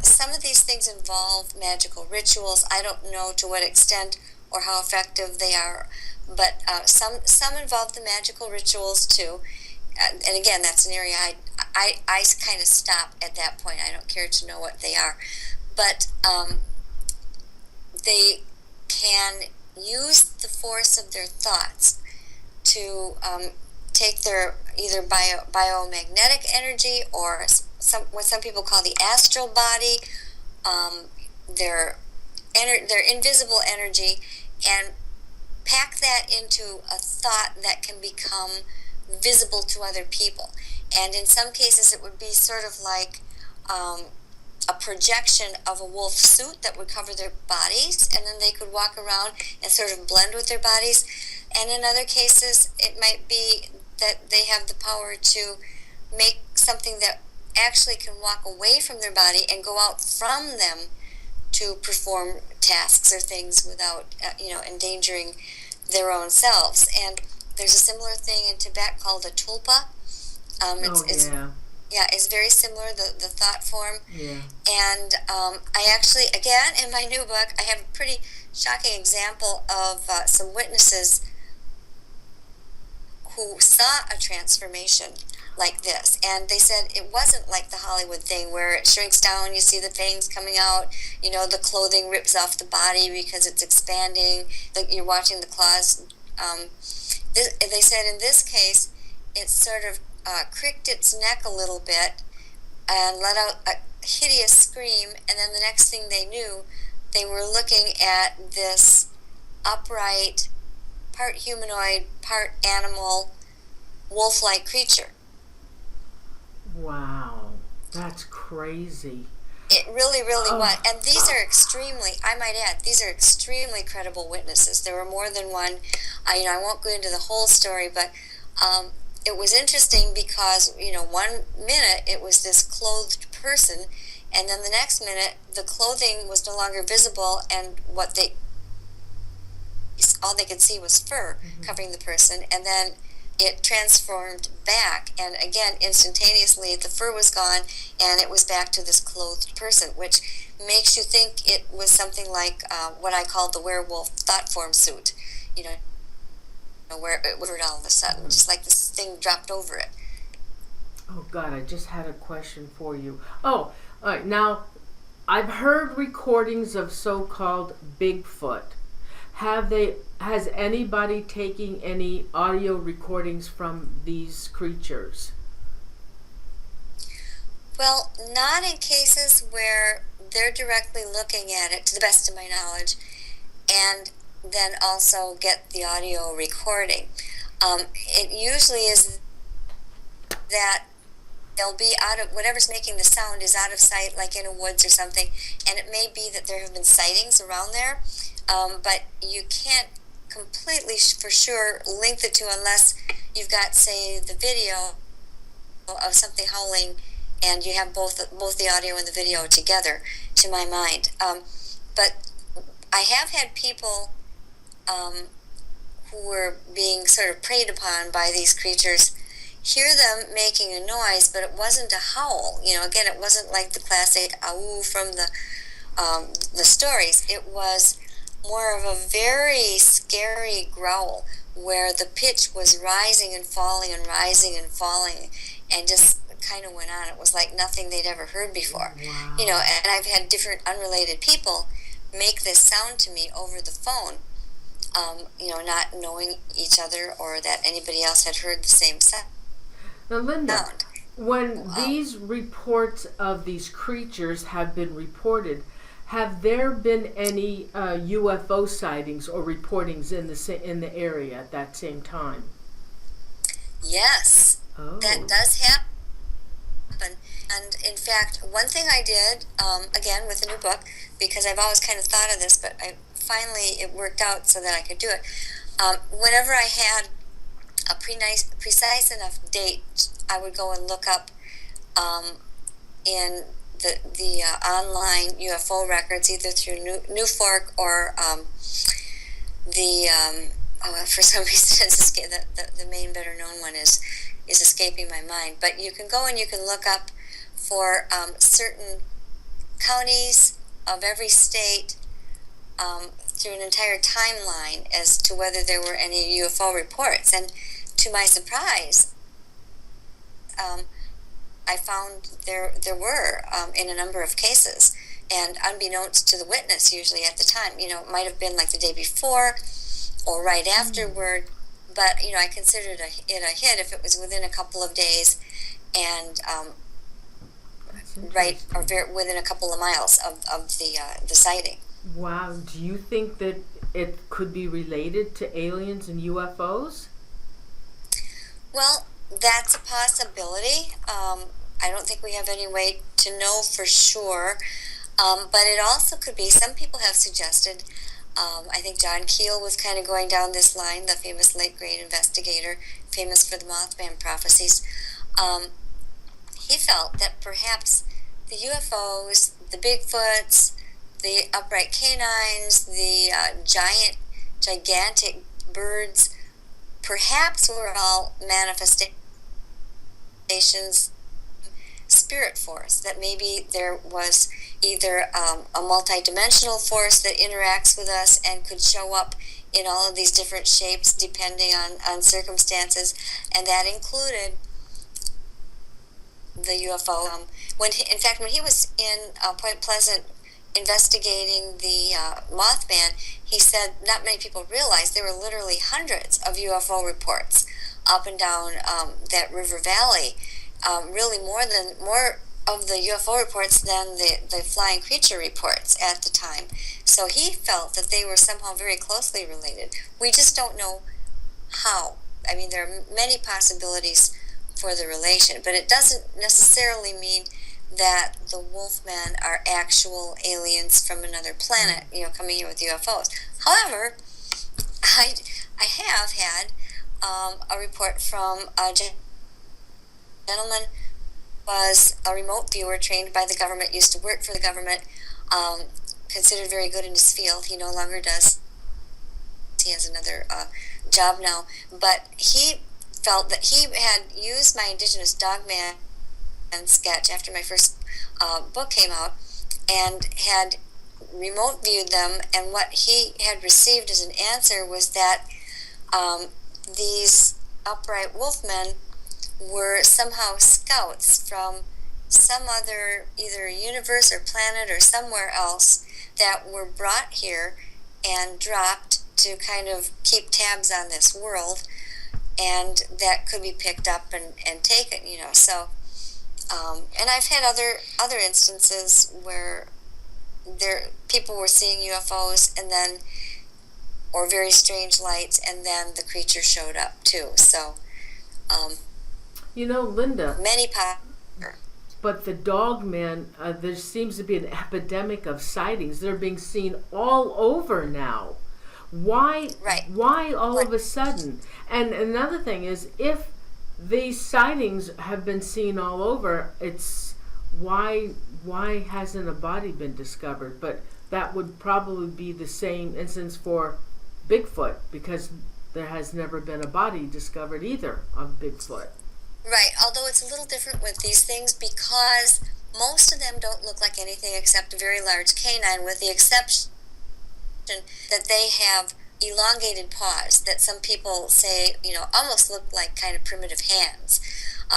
some of these things involve magical rituals. I don't know to what extent or how effective they are, but some involve the magical rituals too. And again, that's an area I kind of stop at that point. I don't care to know what they are, but they can use the force of their thoughts to take their either biomagnetic energy or what some people call the astral body, their invisible energy, and pack that into a thought that can become visible to other people. And in some cases it would be sort of like a projection of a wolf suit that would cover their bodies, and then they could walk around and sort of blend with their bodies. And in other cases it might be that they have the power to make something that actually can walk away from their body and go out from them to perform tasks or things without endangering their own selves. And there's a similar thing in Tibet called a tulpa. It's very similar, the thought form. Yeah. And I actually, again, in my new book, I have a pretty shocking example of some witnesses who saw a transformation like this, and they said it wasn't like the Hollywood thing where it shrinks down, you see the fangs coming out, the clothing rips off the body because it's expanding, you're watching the claws. They said in this case it sort of cricked its neck a little bit and let out a hideous scream, and then the next thing they knew, they were looking at this upright, part humanoid, part animal, wolf-like creature. Wow, that's crazy. It really, really was. And these are extremely, I might add, these are extremely credible witnesses. There were more than one. I won't go into the whole story, but it was interesting because, 1 minute it was this clothed person, and then the next minute the clothing was no longer visible, and all they could see was fur covering the person, and then it transformed back, and again, instantaneously, the fur was gone, and it was back to this clothed person, which makes you think it was something like what I call the werewolf thought form suit, where it withered all of a sudden, just like this thing dropped over it. Oh, God, I just had a question for you. Oh, all right, now, I've heard recordings of so-called Bigfoot. Has anybody taken any audio recordings from these creatures? Well, not in cases where they're directly looking at it, to the best of my knowledge, and then also get the audio recording. It usually is that they'll be out of, whatever's making the sound is out of sight, like in a woods or something, and it may be that there have been sightings around there, but you can't completely for sure link the two unless you've got, say, the video of something howling, and you have both the audio and the video together, to my mind. But I have had people who were being sort of preyed upon by these creatures hear them making a noise, but it wasn't a howl. Again, it wasn't like the classic "ow" from the stories. It was more of a very scary growl where the pitch was rising and falling and rising and falling, and just kind of went on. It was like nothing they'd ever heard before. Wow. And I've had different unrelated people make this sound to me over the phone, not knowing each other or that anybody else had heard the same sound. Now, Linda, when these reports of these creatures have been reported, have there been any UFO sightings or reportings in the area at that same time? Yes, that does happen. And in fact, one thing I did, again with a new book, because I've always kind of thought of this, but finally it worked out so that I could do it. Whenever I had a precise enough date, I would go and look up in the online UFO records, either through New Fork or for some reason the main better known one is escaping my mind. But you can go and you can look up for certain counties of every state through an entire timeline as to whether there were any UFO reports. And to my surprise, I found there were in a number of cases, and unbeknownst to the witness usually at the time, it might have been like the day before or right afterward, but I considered it a hit if it was within a couple of days and within a couple of miles of the sighting. Wow. Do you think that it could be related to aliens and UFOs? Well, that's a possibility. I don't think we have any way to know for sure, but it also could be, some people have suggested, I think John Keel was kind of going down this line, the famous late great investigator, famous for the Mothman prophecies. He felt that perhaps the UFOs, the Bigfoots, the upright canines, the gigantic birds, perhaps were all manifestations, spirit force, that maybe there was either a multi-dimensional force that interacts with us and could show up in all of these different shapes depending on circumstances, and that included the UFO. When he was in Point Pleasant investigating the Mothman, he said not many people realized there were literally hundreds of UFO reports up and down that river valley. Really more of the UFO reports than the flying creature reports at the time. So he felt that they were somehow very closely related. We just don't know how. I mean, there are many possibilities for the relation, but it doesn't necessarily mean that the Wolfmen are actual aliens from another planet, coming here with UFOs. However, I have had a report from a gentleman was a remote viewer trained by the government, used to work for the government, considered very good in his field. He no longer does. He has another job now. But he felt that he had used my Indigenous Dogman sketch after my first book came out and had remote viewed them, and what he had received as an answer was that these upright wolfmen were somehow scouts from some other either universe or planet or somewhere else that were brought here and dropped to kind of keep tabs on this world, and that could be picked up and taken, So And I've had other instances where people were seeing UFOs and then, or very strange lights, and then the creature showed up too. So, Linda, many but the Dogman, there seems to be an epidemic of sightings. They're being seen all over now. Why? Right. Why all of a sudden? And another thing is, if these sightings have been seen all over, it's why hasn't a body been discovered? But that would probably be the same instance for Bigfoot, because there has never been a body discovered either of Bigfoot. Right, although it's a little different with these things because most of them don't look like anything except a very large canine, with the exception that they have elongated paws that some people say, almost look like kind of primitive hands.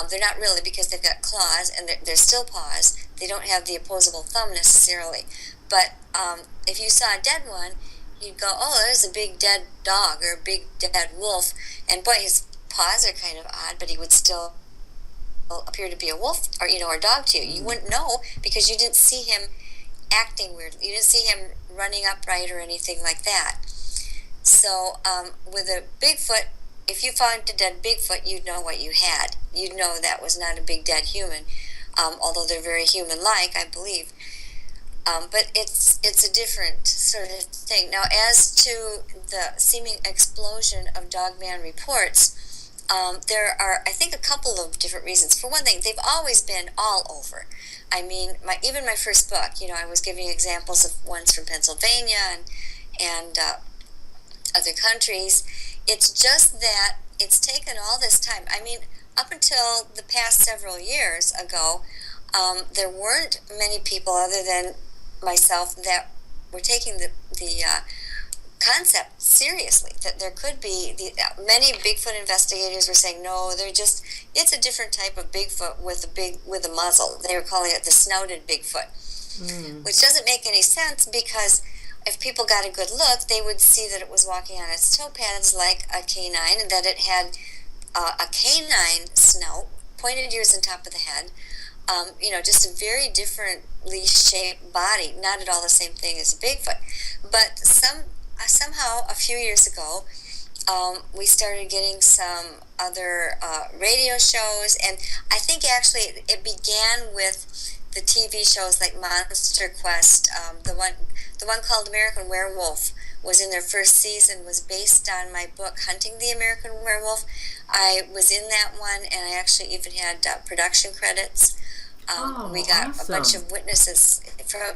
They're not really, because they've got claws and they're still paws. They don't have the opposable thumb necessarily. But if you saw a dead one, you'd go, oh, there's a big dead dog or a big dead wolf. And boy, his paws are kind of odd, but he would still appear to be a wolf or a dog to you. You wouldn't know because you didn't see him acting weird. You didn't see him running upright or anything like that. So with a Bigfoot, if you found a dead Bigfoot, you'd know what you had. You'd know that was not a big dead human, although they're very human-like, I believe. But it's a different sort of thing. Now, as to the seeming explosion of Dogman reports, there are, I think, a couple of different reasons. For one thing, they've always been all over. I mean, even my first book, I was giving examples of ones from Pennsylvania and other countries. It's just that it's taken all this time. I mean, up until the past several years ago, there weren't many people other than myself that were taking the concept seriously, that there could be many Bigfoot investigators were saying no, it's a different type of Bigfoot with a muzzle. They were calling it the snouted Bigfoot, which doesn't make any sense, because if people got a good look, they would see that it was walking on its toe pads like a canine, and that it had a canine snout, pointed ears on top of the head, just a very differently shaped body, not at all the same thing as a Bigfoot. But somehow a few years ago, we started getting some other radio shows, and I think actually it began with the TV shows like Monster Quest. The one called American Werewolf was in their first season, was based on my book Hunting the American Werewolf. I was in that one, and I actually even had production credits. We got awesome. A bunch of witnesses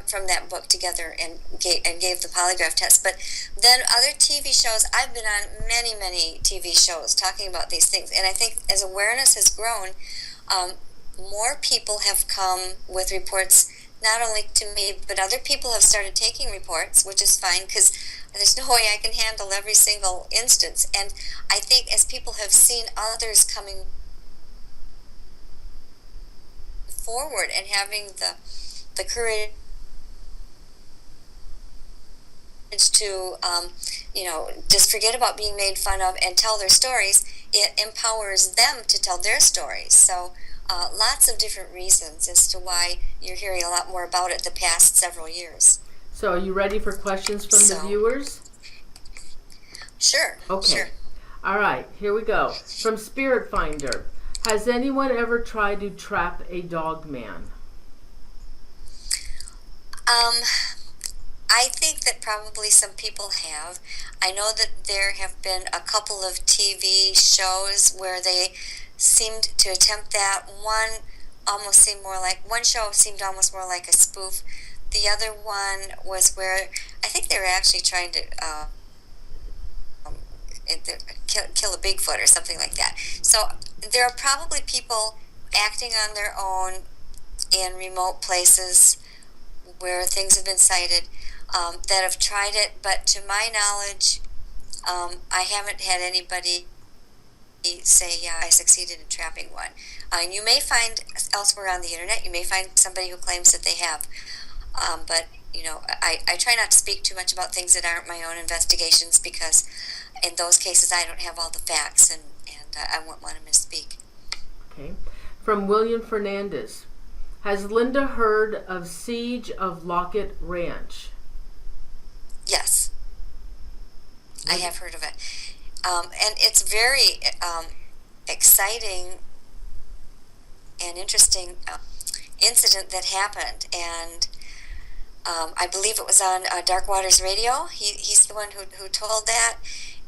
from that book together and gave the polygraph test. But then other TV shows, I've been on many TV shows talking about these things. And I think as awareness has grown, more people have come with reports, not only to me, but other people have started taking reports, which is fine, because there's no way I can handle every single instance. And I think as people have seen others coming forward and having the courage to just forget about being made fun of and tell their stories, it empowers them to tell their stories. So lots of different reasons as to why you're hearing a lot more about it the past several years. So are you ready for questions from the viewers? Sure. Okay. Sure. All right, here we go. From Spirit Finder. Has anyone ever tried to trap a Dogman? I think that probably some people have. I know that there have been a couple of TV shows where they seemed to attempt that. One show seemed almost more like a spoof. The other one was where I think they were actually trying to kill a Bigfoot or something like that. So there are probably people acting on their own in remote places where things have been sighted that have tried it, but to my knowledge, I haven't had anybody say, yeah, I succeeded in trapping one. You may find elsewhere on the internet, you may find somebody who claims that they have, but I try not to speak too much about things that aren't my own investigations, because in those cases I don't have all the facts, and I wouldn't want to misspeak. Okay. From William Fernandez. Has Linda heard of Siege of Lockett Ranch? Yes, I have heard of it. And it's very exciting and interesting incident that happened. And I believe it was on Dark Waters Radio. He's the one who told that.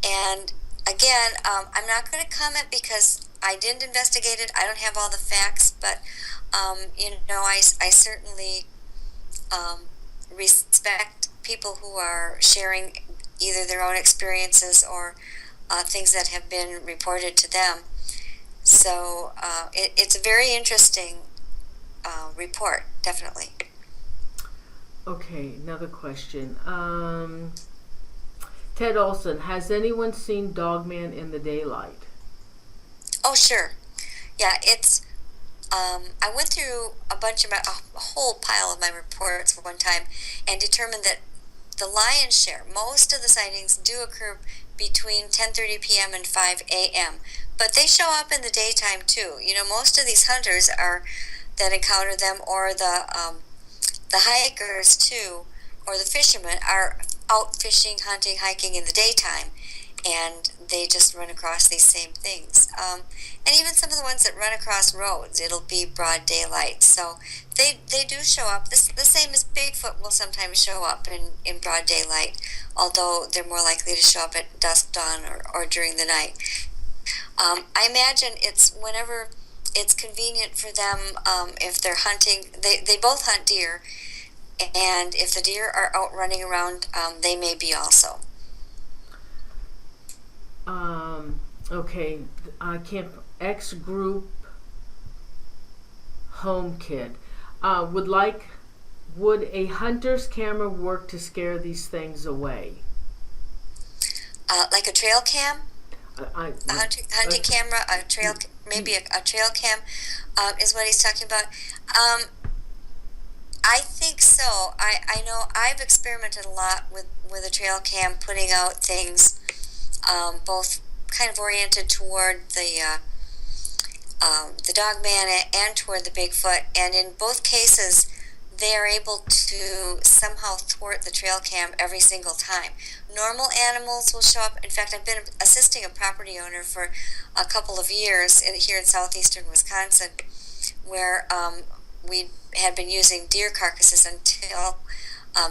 And again, I'm not going to comment because I didn't investigate it. I don't have all the facts, but I certainly respect people who are sharing either their own experiences or things that have been reported to them. So it's a very interesting report, definitely. Okay, another question. Ted Olson, has anyone seen Dogman in the daylight? Oh, sure. Yeah, it's. I went through a whole pile of my reports one time and determined that the lion's share, most of the sightings do occur between 10:30 p.m. and 5 a.m. But they show up in the daytime too. Most of these hunters that encounter them, or the hikers too, or the fishermen are out fishing, hunting, hiking in the daytime, and they just run across these same things. And even some of the ones that run across roads, it'll be broad daylight. So they do show up. The same as Bigfoot will sometimes show up in broad daylight, although they're more likely to show up at dusk, dawn, or during the night. I imagine it's whenever it's convenient for them. If they're hunting, they both hunt deer, and if the deer are out running around, they may be also. Okay, X group home kid would a hunter's camera work to scare these things away? Like a trail cam, a hunting camera, maybe a trail cam is what he's talking about. I think so. I know I've experimented a lot with a trail cam, putting out things, both kind of oriented toward the Dogman and toward the Bigfoot, and in both cases, they are able to somehow thwart the trail cam every single time. Normal animals will show up. In fact, I've been assisting a property owner for a couple of years here in southeastern Wisconsin, where we had been using deer carcasses until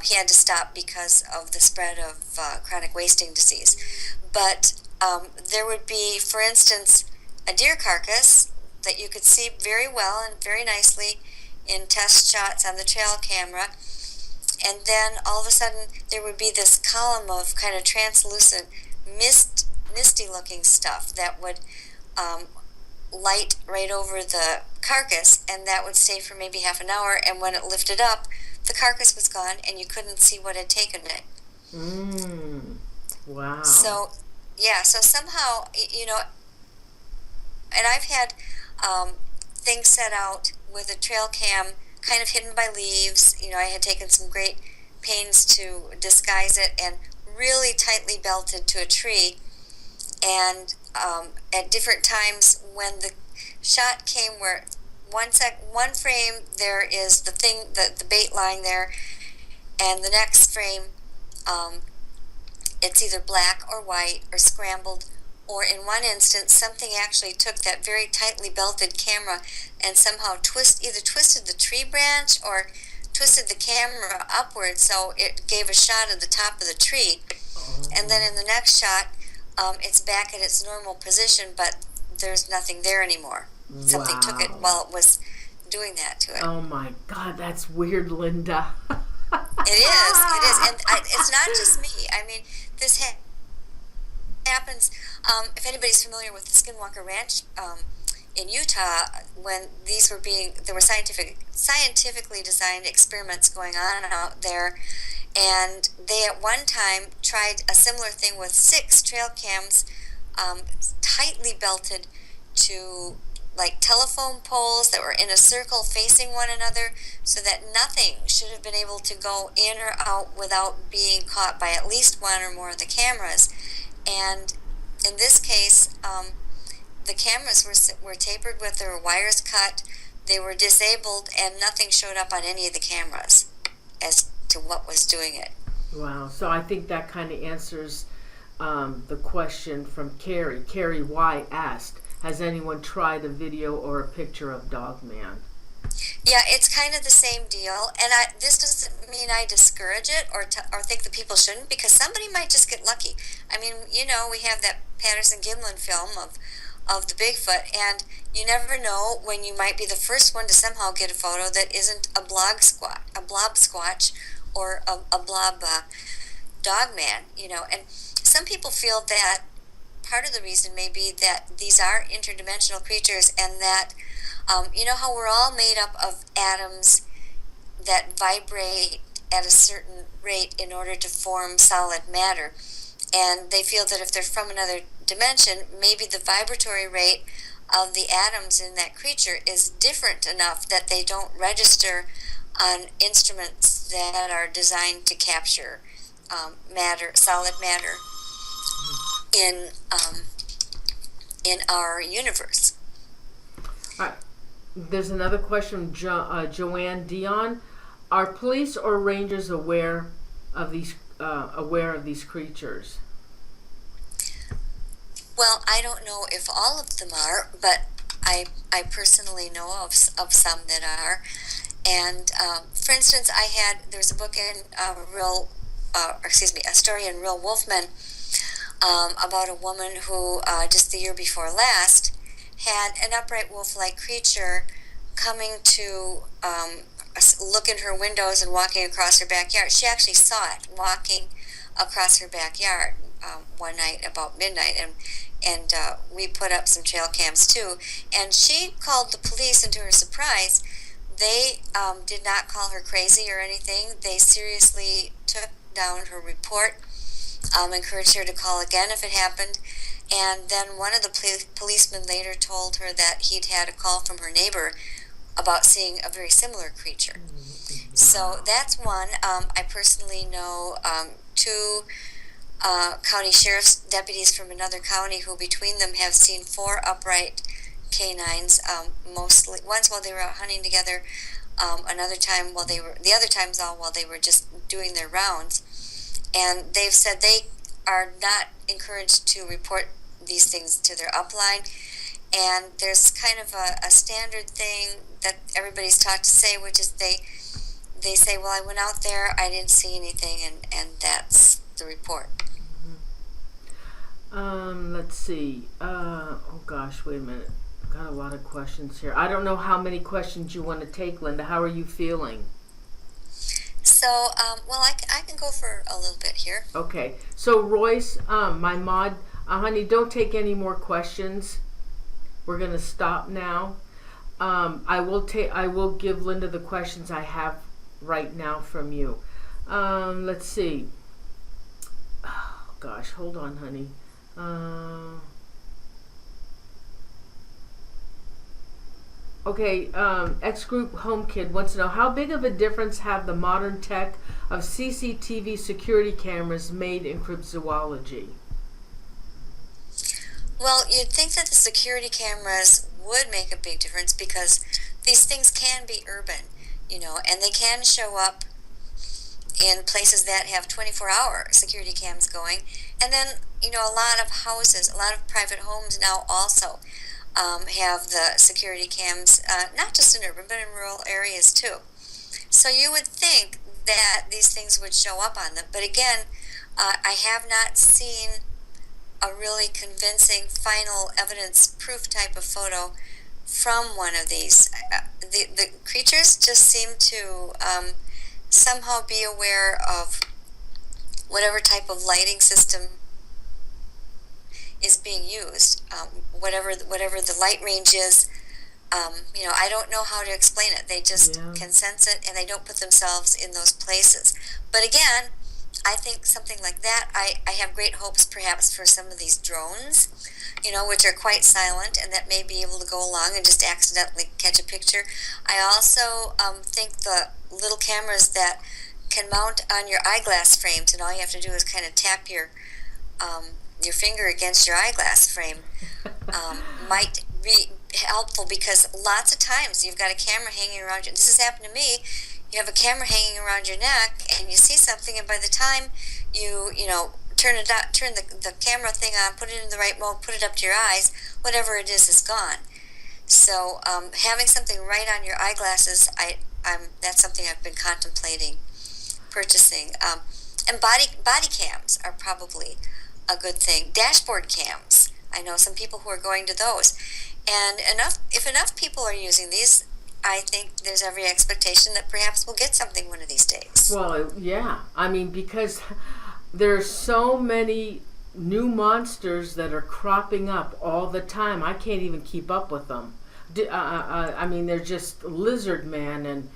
he had to stop because of the spread of chronic wasting disease. But there would be, for instance, a deer carcass that you could see very well and very nicely in test shots on the trail camera, and then all of a sudden there would be this column of kind of translucent, misty looking stuff that would light right over the carcass, and that would stay for maybe half an hour, and when it lifted up, the carcass was gone and you couldn't see what had taken it. Wow. So somehow, and I've had things set out with a trail cam kind of hidden by leaves. I had taken some great pains to disguise it and really tightly belted to a tree. And at different times when the shot came, where one frame there is the thing, the bait lying there, and the next frame it's either black or white or scrambled, or in one instance something actually took that very tightly belted camera and somehow either twisted the tree branch or twisted the camera upward, so it gave a shot of the top of the tree. And then in the next shot, it's back at its normal position, but there's nothing there anymore. Wow. Something took it while it was doing that to it. Oh my God, that's weird, Linda. It is, and it's not just me. I mean, this happens. If anybody's familiar with the Skinwalker Ranch in Utah, when there were scientifically designed experiments going on out there, and they at one time tried a similar thing with 6 trail cams, tightly belted to like telephone poles that were in a circle facing one another, so that nothing should have been able to go in or out without being caught by at least one or more of the cameras. And in this case, the cameras were tapered with their wires cut. They were disabled, and nothing showed up on any of the cameras as to what was doing it. Wow. So I think that kind of answers the question from Carrie. Carrie Y asked, has anyone tried a video or a picture of Dogman? Yeah, it's kind of the same deal, and this doesn't mean I discourage it or think that people shouldn't, because somebody might just get lucky. I mean, we have that Patterson-Gimlin film of the Bigfoot, and you never know when you might be the first one to somehow get a photo that isn't a blob squatch, or a blob dogman, and some people feel that part of the reason may be that these are interdimensional creatures, and that how we're all made up of atoms that vibrate at a certain rate in order to form solid matter. And they feel that if they're from another dimension, maybe the vibratory rate of the atoms in that creature is different enough that they don't register on instruments that are designed to capture solid matter in our universe. All right. There's another question from Joanne Dion. Are police or rangers aware of these creatures? Well, I don't know if all of them are, but I personally know of some that are. And for instance, there's a book in a story in Real Wolfman about a woman who just the year before last had an upright wolf-like creature coming to look in her windows and walking across her backyard. She actually saw it walking across her backyard one night about midnight, and we put up some trail cams too. And she called the police, and to her surprise, they did not call her crazy or anything. They seriously took down her report, encouraged her to call again if it happened. And then one of the policemen later told her that he'd had a call from her neighbor about seeing a very similar creature. So that's one. I personally know two county sheriff's deputies from another county who between them have seen 4 upright canines, mostly once while they were out hunting together, the other times all while they were just doing their rounds. And they've said they are not encouraged to report these things to their upline, and there's kind of a standard thing that everybody's taught to say, which is they say, well, I went out there, I didn't see anything, and that's the report. Let's see. Oh gosh, wait a minute. Got a lot of questions here. I don't know how many questions you want to take, Linda. How are you feeling? So, well, I can go for a little bit here. Okay. So, Royce, my mod, honey, don't take any more questions. We're gonna stop now. I will give Linda the questions I have right now from you. Let's see. Oh gosh, hold on, honey. Okay, X-Group Home Kid wants to know, how big of a difference have the modern tech of CCTV security cameras made in cryptozoology? Well, you'd think that the security cameras would make a big difference because these things can be urban, and they can show up in places that have 24-hour security cams going. And then, a lot of houses, a lot of private homes now also have the security cams, not just in urban, but in rural areas too. So you would think that these things would show up on them. But again, I have not seen a really convincing final evidence proof type of photo from one of these. The creatures just seem to somehow be aware of whatever type of lighting system is being used, whatever the light range is. I don't know how to explain it. They just can sense it, and they don't put themselves in those places. But again, I think something like that, I have great hopes perhaps for some of these drones, which are quite silent and that may be able to go along and just accidentally catch a picture. I also think the little cameras that can mount on your eyeglass frames, and all you have to do is kind of tap your your finger against your eyeglass frame might be helpful, because lots of times you've got a camera hanging around you. This has happened to me. You have a camera hanging around your neck, and you see something, and by the time you know, turn the camera thing on, put it in the right mode, put it up to your eyes, whatever it is gone. So having something right on your eyeglasses, that's something I've been contemplating purchasing. And body cams are probably a good thing. Dashboard cams. I know some people who are going to those. And if enough people are using these, I think there's every expectation that perhaps we'll get something one of these days. Well, yeah. I mean, because there's so many new monsters that are cropping up all the time. I can't even keep up with them. I mean, they're just lizard man and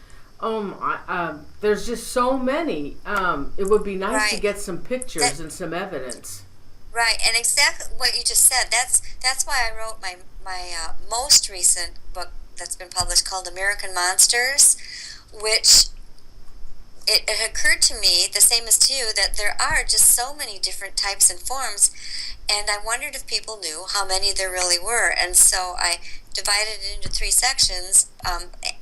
there's just so many. It would be nice to get some pictures and some evidence. Right, and exactly what you just said. That's why I wrote my most recent book that's been published, called American Monsters, which it occurred to me, the same as to you, that there are just so many different types and forms, and I wondered if people knew how many there really were. And so I divided it into 3 sections,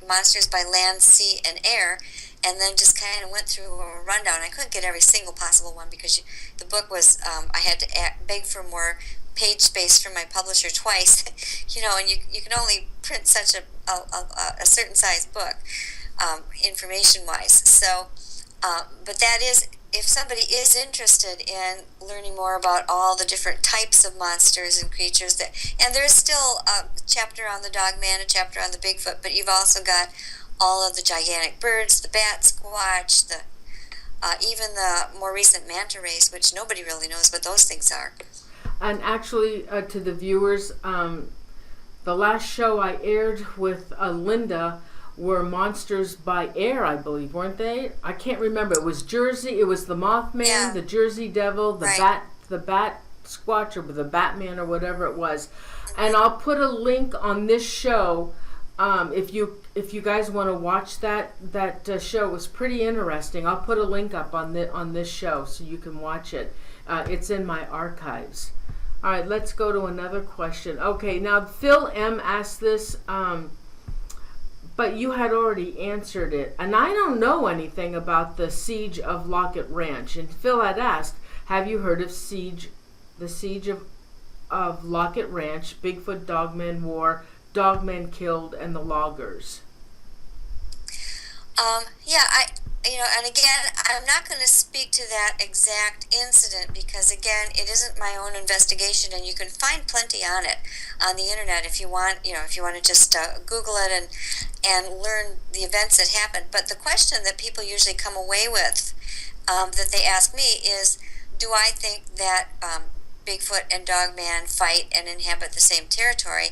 monsters by land, sea, and air, and then just kind of went through a rundown. I couldn't get every single possible one because the book was, I had to beg for more page space from my publisher twice, you know, and you can only print such a certain size book, information-wise. So, but that is, if somebody is interested in learning more about all the different types of monsters and creatures, and there's still a chapter on the Dogman, a chapter on the Bigfoot, but you've also got all of the gigantic birds, the bat squatch, even the more recent manta rays, which nobody really knows what those things are. And actually, to the viewers, the last show I aired with Linda were monsters by air, I believe, weren't they? I can't remember. It was Jersey. It was the Mothman, the Jersey Devil, the bat squatch, or the Batman, or whatever it was. And I'll put a link on this show. If you guys want to watch that show, it was pretty interesting. I'll put a link up on this show so you can watch it. It's in my archives. All right, let's go to another question. Okay, now Phil M asked this, but you had already answered it. And I don't know anything about the siege of Lockett Ranch. And Phil had asked, have you heard of the siege of Lockett Ranch, Bigfoot Dogman War, Dogman killed, and the loggers? And again, I'm not going to speak to that exact incident because, again, it isn't my own investigation, and you can find plenty on it on the internet if you want. If you want to just Google it and learn the events that happened. But the question that people usually come away with, that they ask me, is, do I think that Bigfoot and Dogman fight and inhabit the same territory?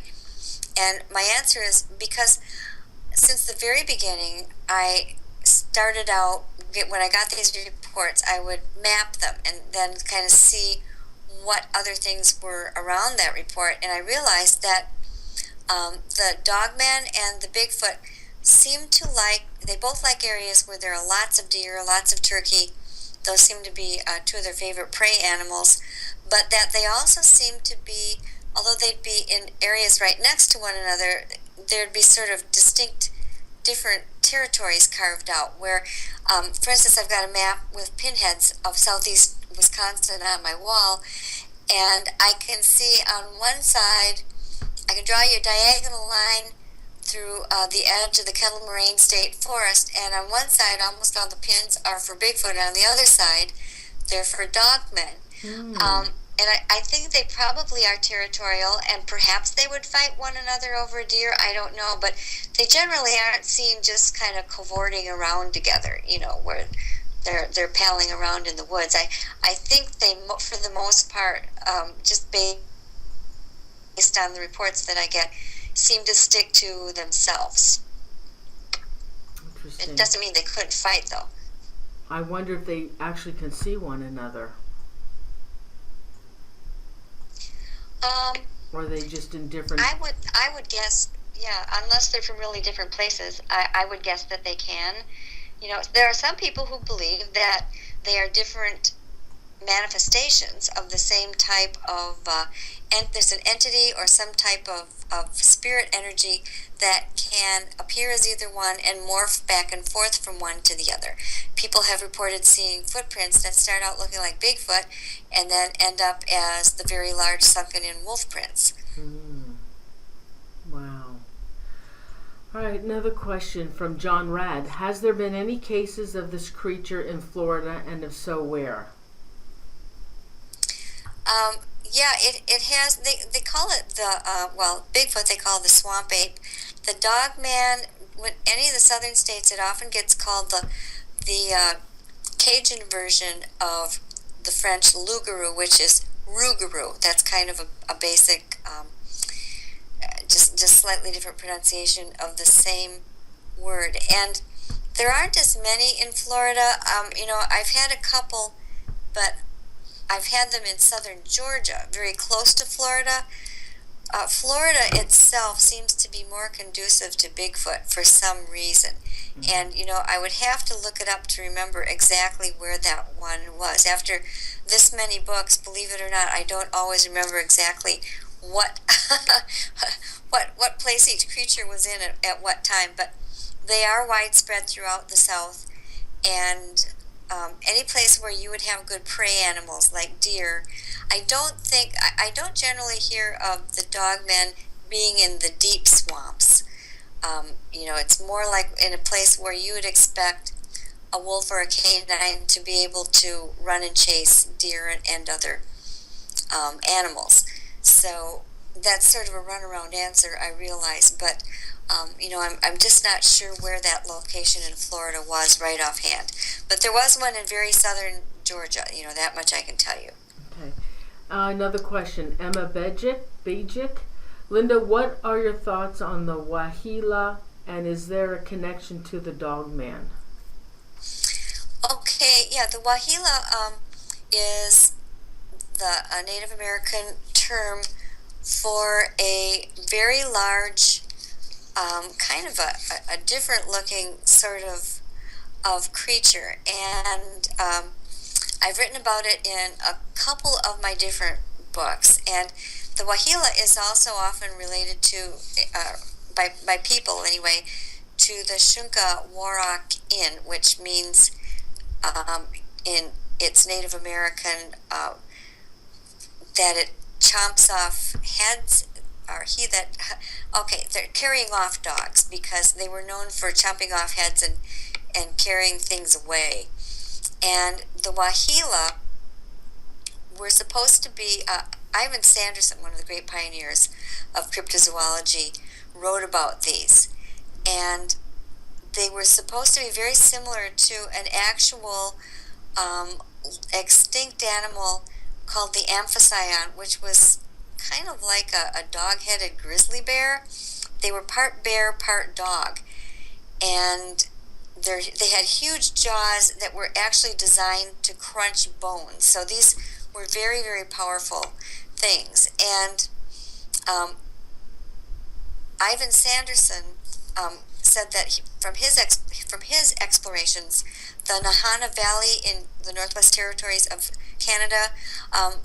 And my answer is because since the very beginning, I started out, when I got these reports, I would map them and then kind of see what other things were around that report. And I realized that the Dogman and the Bigfoot seem to they both like areas where there are lots of deer, lots of turkey. Those seem to be 2 of their favorite prey animals. But that they also seem to be, although they'd be in areas right next to one another, there'd be sort of distinct different territories carved out where, for instance, I've got a map with pinheads of southeast Wisconsin on my wall, and I can see on one side, I can draw you a diagonal line through the edge of the Kettle Moraine State Forest, and on one side, almost all the pins are for Bigfoot, and on the other side, they're for Dogmen. And I think they probably are territorial, and perhaps they would fight one another over a deer. I don't know, but they generally aren't seen just kind of cavorting around together, where they're palling around in the woods. I think they, for the most part, just based on the reports that I get, seem to stick to themselves. Interesting. It doesn't mean they couldn't fight, though. I wonder if they actually can see one another. Or are they just in different... I would guess, unless they're from really different places, I would guess that they can. There are some people who believe that they are different manifestations of the same type of, and there's an entity or some type of spirit energy that can appear as either one and morph back and forth from one to the other. People have reported seeing footprints that start out looking like Bigfoot and then end up as the very large sunken-in wolf prints. Wow. All right, another question from John Rad. Has there been any cases of this creature in Florida, and if so, where? Yeah, it has. They call it the Bigfoot. They call it the swamp ape. The Dogman. When any of the southern states, it often gets called the Cajun version of the French loup-garou, which is rougarou. That's kind of a basic, just slightly different pronunciation of the same word. And there aren't as many in Florida. I've had a couple, but I've had them in southern Georgia, very close to Florida. Florida itself seems to be more conducive to Bigfoot for some reason. And, I would have to look it up to remember exactly where that one was. After this many books, believe it or not, I don't always remember exactly what what place each creature was in at what time. But they are widespread throughout the South. And any place where you would have good prey animals like deer. I don't generally hear of the dogmen being in the deep swamps. It's more like in a place where you would expect a wolf or a canine to be able to run and chase deer and other animals. So that's sort of a runaround answer, I realize, but I'm just not sure where that location in Florida was right offhand. But there was one in very southern Georgia, that much I can tell you. Okay. Another question. Emma Bejic. Linda, what are your thoughts on the Wahila, and is there a connection to the Dogman? Okay, yeah, the Wahila is the Native American term for a very large, kind of a different looking sort of creature. And I've written about it in a couple of my different books. And the Wahila is also often related to, by people anyway, to the Shunka Warak Inn, which means in its Native American that it chomps off heads, or they're carrying off dogs because they were known for chomping off heads and carrying things away. And the Wahila were supposed to be, Ivan Sanderson, one of the great pioneers of cryptozoology, wrote about these. And they were supposed to be very similar to an actual extinct animal called the amphision, which was kind of like a dog-headed grizzly bear. They were part bear, part dog. And they had huge jaws that were actually designed to crunch bones. So these were very, very powerful things. And Ivan Sanderson said that from his explorations, the Nahana Valley in the Northwest Territories of Canada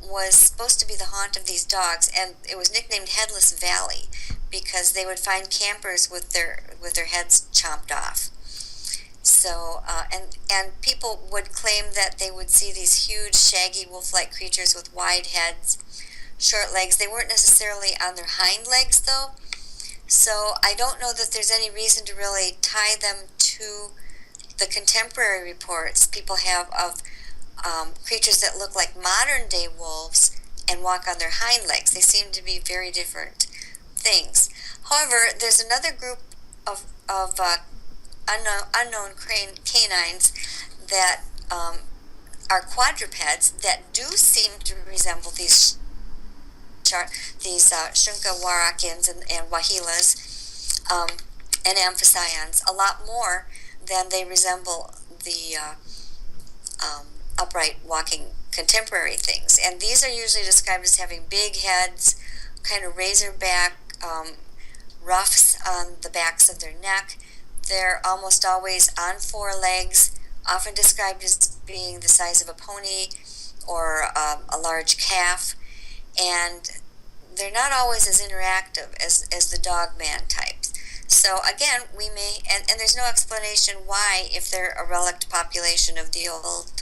was supposed to be the haunt of these dogs, and it was nicknamed Headless Valley because they would find campers with their heads chopped off. So and people would claim that they would see these huge, shaggy, wolf-like creatures with wide heads, short legs. They weren't necessarily on their hind legs, though. So I don't know that there's any reason to really tie them to the contemporary reports people have of creatures that look like modern-day wolves and walk on their hind legs. They seem to be very different things. However, there's another group of unknown canines that are quadrupeds that do seem to resemble these Shunka Warakins and Wahilas and amphisions a lot more than they resemble the upright walking contemporary things. And these are usually described as having big heads, kind of razorback ruffs on the backs of their neck. They're almost always on four legs, often described as being the size of a pony, or a large calf, and they're not always as interactive as the Dogman types. So again, we may, and there's no explanation why, if they're a relict population of the old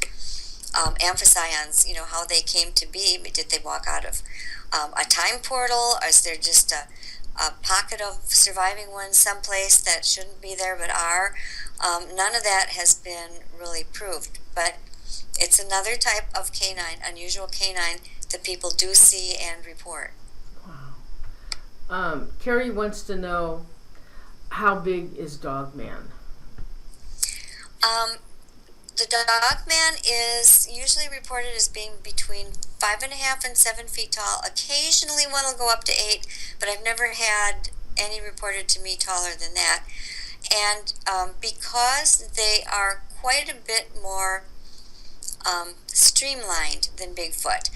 amphicyons, how they came to be. Did they walk out of a time portal? Or is there just a pocket of surviving ones someplace that shouldn't be there but are? None of that has been really proved. But it's another type of canine, unusual canine, that people do see and report. Wow. Carrie wants to know, how big is Dogman? The Dogman is usually reported as being between 5.5 and 7 feet tall. Occasionally one will go up to 8, but I've never had any reported to me taller than that. And because they are quite a bit more streamlined than Bigfoot,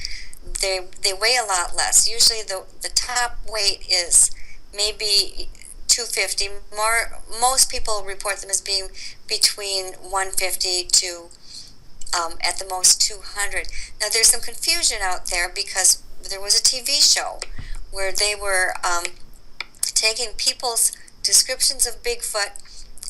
they weigh a lot less. Usually the top weight is maybe 250. Most people report them as being between 150 to at the most 200. Now there's some confusion out there because there was a TV show where they were taking people's descriptions of Bigfoot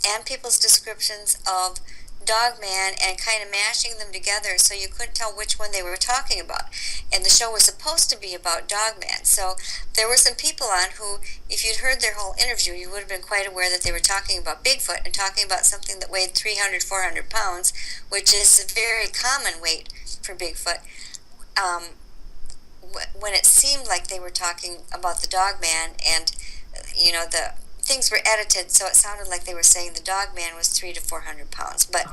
and people's descriptions of Dogman and kind of mashing them together so you couldn't tell which one they were talking about. And the show was supposed to be about Dogman. So there were some people on who, if you'd heard their whole interview, you would have been quite aware that they were talking about Bigfoot and talking about something that weighed 300, 400 pounds, which is a very common weight for Bigfoot. When it seemed like they were talking about the Dogman, and the things were edited, so it sounded like they were saying the Dogman was 300 to 400 pounds. But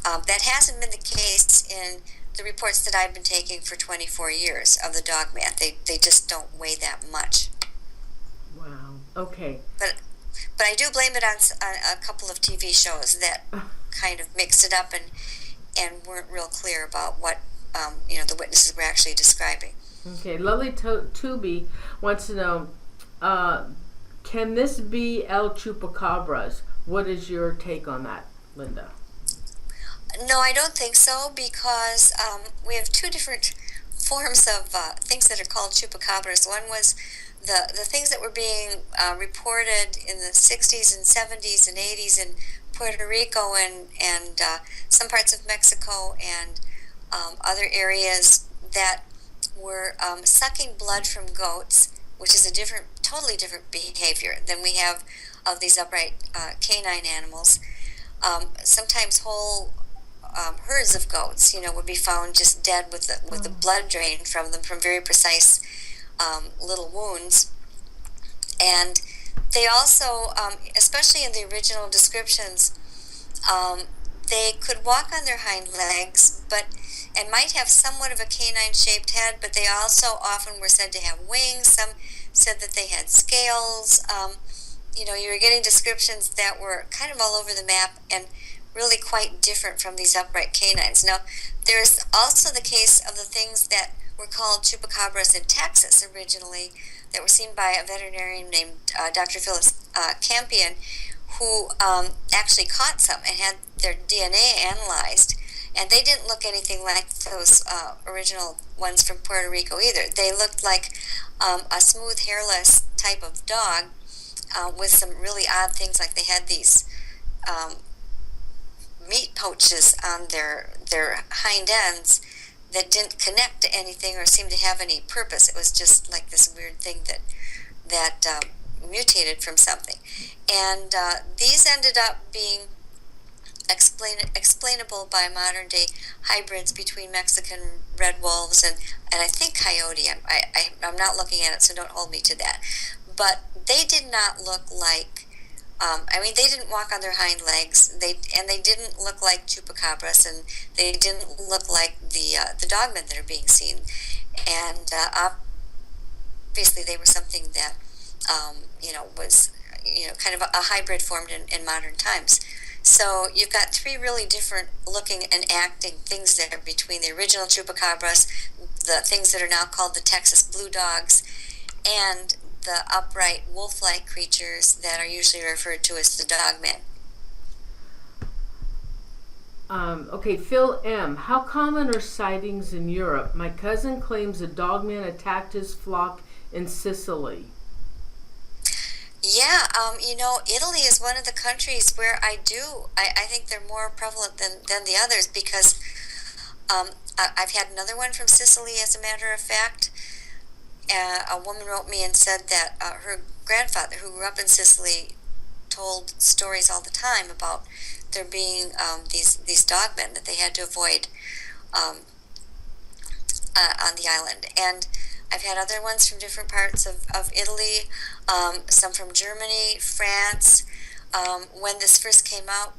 that hasn't been the case in the reports that I've been taking for 24 years of the Dogman. They just don't weigh that much. Wow. Okay. But I do blame it on a couple of TV shows that kind of mixed it up and weren't real clear about what the witnesses were actually describing. Okay. Lovely Tubi wants to know, can this be El Chupacabras? What is your take on that, Linda? No, I don't think so, because we have two different forms of things that are called chupacabras. One was the things that were being reported in the 60s and 70s and 80s in Puerto Rico and some parts of Mexico and other areas that were sucking blood from goats, which is a totally different behavior than we have of these upright canine animals. Sometimes whole herds of goats, would be found just dead with the blood drained from them from very precise little wounds. And they also, especially in the original descriptions, they could walk on their hind legs, and might have somewhat of a canine-shaped head, but they also often were said to have wings. Some said that they had scales. You were getting descriptions that were kind of all over the map and really quite different from these upright canines. Now, there's also the case of the things that were called chupacabras in Texas originally that were seen by a veterinarian named Dr. Phyllis Campion, who actually caught some and had their DNA analyzed. And they didn't look anything like those original ones from Puerto Rico either. They looked like a smooth, hairless type of dog with some really odd things, like they had these meat pouches on their hind ends that didn't connect to anything or seem to have any purpose. It was just like this weird thing that mutated from something. And these ended up being explainable by modern day hybrids between Mexican red wolves and I think coyote. I'm not looking at it, so don't hold me to that. But they did not look like, they didn't walk on their hind legs. They didn't look like chupacabras, and they didn't look like the dogmen that are being seen. And obviously, they were something that was kind of a hybrid formed in modern times. So you've got three really different looking and acting things there between the original chupacabras, the things that are now called the Texas blue dogs, and the upright wolf-like creatures that are usually referred to as the dogmen. Okay, Phil M. How common are sightings in Europe? My cousin claims a dogman attacked his flock in Sicily. Yeah, Italy is one of the countries where I think they're more prevalent than the others because I've had another one from Sicily, as a matter of fact. A woman wrote me and said that her grandfather, who grew up in Sicily, told stories all the time about there being these dogmen that they had to avoid um, on the island. And I've had other ones from different parts of Italy, some from Germany, France. When this first came out,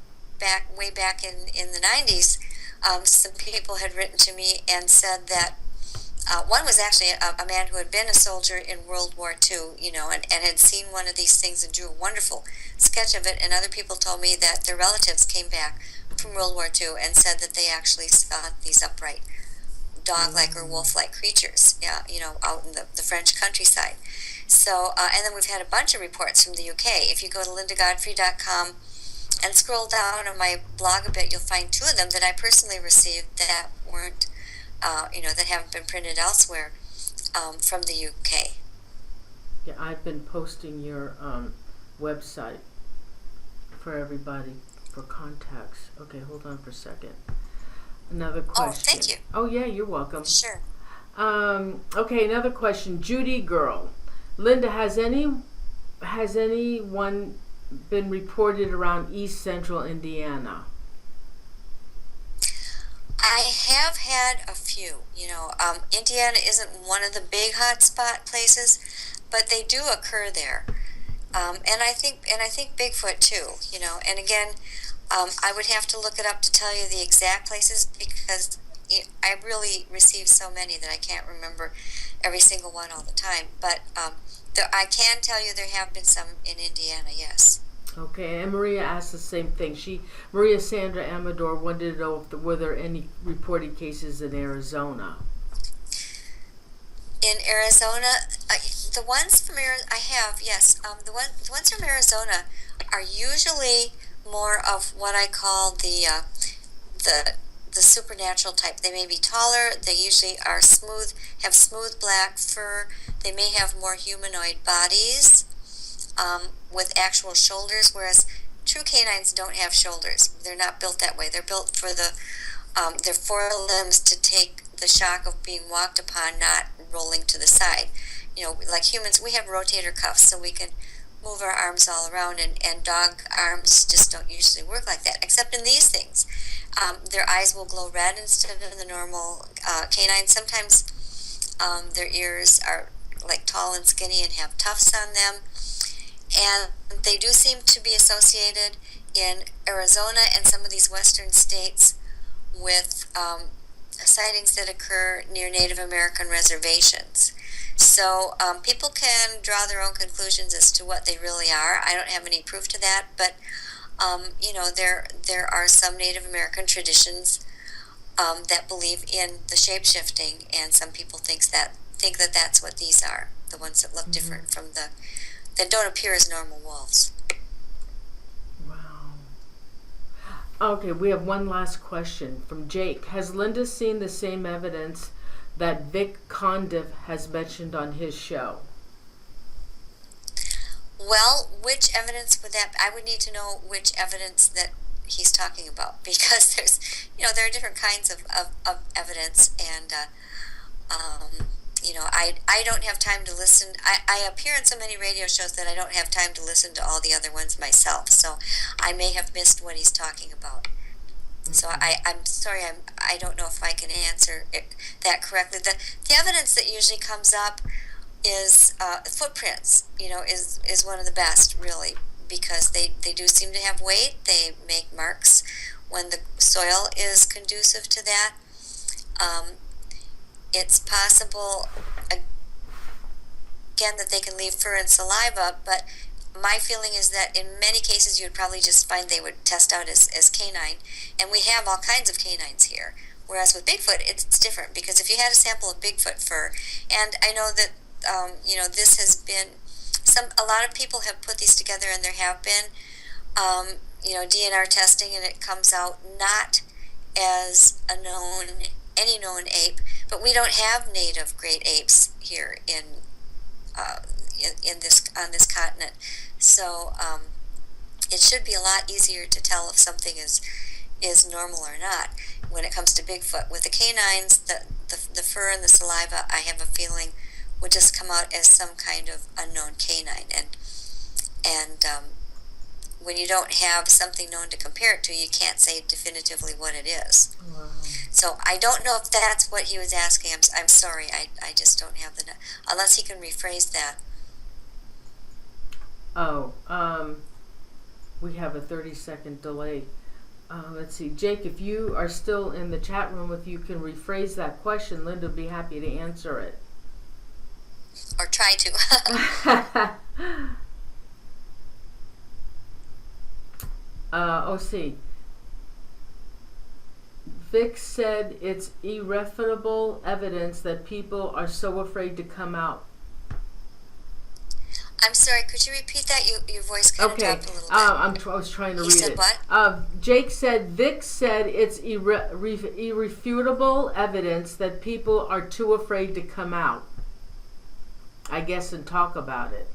way back in the 90s, some people had written to me and said that one was actually a man who had been a soldier in World War II, and had seen one of these things and drew a wonderful sketch of it. And other people told me that their relatives came back from World War II and said that they actually saw these upright dog-like or wolf-like creatures, out in the French countryside. So, and then we've had a bunch of reports from the UK. If you go to lindagodfrey.com and scroll down on my blog a bit, you'll find two of them that I personally received that weren't, that haven't been printed elsewhere, from the UK. Yeah, I've been posting your website for everybody for contacts. Okay, hold on for a second. Another question. Oh, thank you. Oh, yeah, you're welcome. Sure. Okay, another question. Judy Girl. Linda, has anyone been reported around East Central Indiana? I have had a few. Indiana isn't one of the big hotspot places, but they do occur there. And I think Bigfoot too. And again, I would have to look it up to tell you the exact places because I really receive so many that I can't remember every single one all the time. But I can tell you there have been some in Indiana, yes. Okay, and Maria asked the same thing. Maria Sandra Amador wanted to know were there any reported cases in Arizona. In Arizona, the ones from Arizona, I have, yes. The ones from Arizona are usually more of what I call the supernatural type. They may be taller. They usually are smooth, have smooth black fur. They may have more humanoid bodies with actual shoulders, whereas true canines don't have shoulders. They're not built that way. They're built for their forelimbs to take the shock of being walked upon, not rolling to the side. Like humans, we have rotator cuffs, so we can move our arms all around, and dog arms just don't usually work like that, except in these things. Their eyes will glow red instead of the normal canine. Sometimes their ears are like tall and skinny and have tufts on them. And they do seem to be associated in Arizona and some of these western states with sightings that occur near Native American reservations. So people can draw their own conclusions as to what they really are. I don't have any proof to that, but there are some Native American traditions that believe in the shape-shifting, and some people think that that's what these are, the ones that look different from that don't appear as normal wolves. Wow. Okay, we have one last question from Jake. Has Linda seen the same evidence that Vic Condiff has mentioned on his show? Well, which evidence would that? I would need to know which evidence that he's talking about, because there are different kinds of evidence, and I don't have time to listen. I appear on so many radio shows that I don't have time to listen to all the other ones myself, so I may have missed what he's talking about. So I'm sorry, I don't know if I can answer that correctly. The evidence that usually comes up is footprints, is one of the best, really, because they do seem to have weight. They make marks when the soil is conducive to that. It's possible, again, that they can leave fur and saliva, but my feeling is that in many cases you would probably just find they would test out as canine, and we have all kinds of canines here. Whereas with Bigfoot, it's different, because if you had a sample of Bigfoot fur, and I know that this has been a lot of people have put these together, and there have been DNR testing, and it comes out not as any known ape, but we don't have native great apes here in this on this continent. So it should be a lot easier to tell if something is normal or not. When it comes to Bigfoot, with the canines, the fur and the saliva, I have a feeling would just come out as some kind of unknown canine, and when you don't have something known to compare it to, you can't say definitively what it is. Wow. So I don't know if that's what he was asking. I'm sorry, I just don't have unless he can rephrase that. Oh, we have a 30-second delay. Let's see, Jake, if you are still in the chat room, if you can rephrase that question, Linda would be happy to answer it. Or try to. OC. Vic said it's irrefutable evidence that people are so afraid to come out. I'm sorry, could you repeat that? Your voice kind of dropped a little bit. I was trying to read it. He said what? Jake said, Vic said it's irrefutable evidence that people are too afraid to come out, I guess, and talk about it.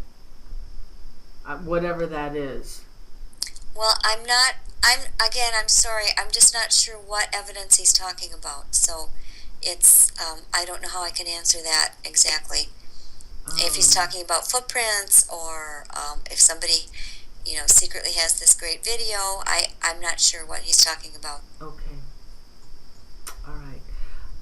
Whatever that is. Well, I'm sorry, I'm just not sure what evidence he's talking about. So it's, I don't know how I can answer that exactly. If he's talking about footprints, or if somebody, secretly has this great video, I'm not sure what he's talking about. Okay. All right.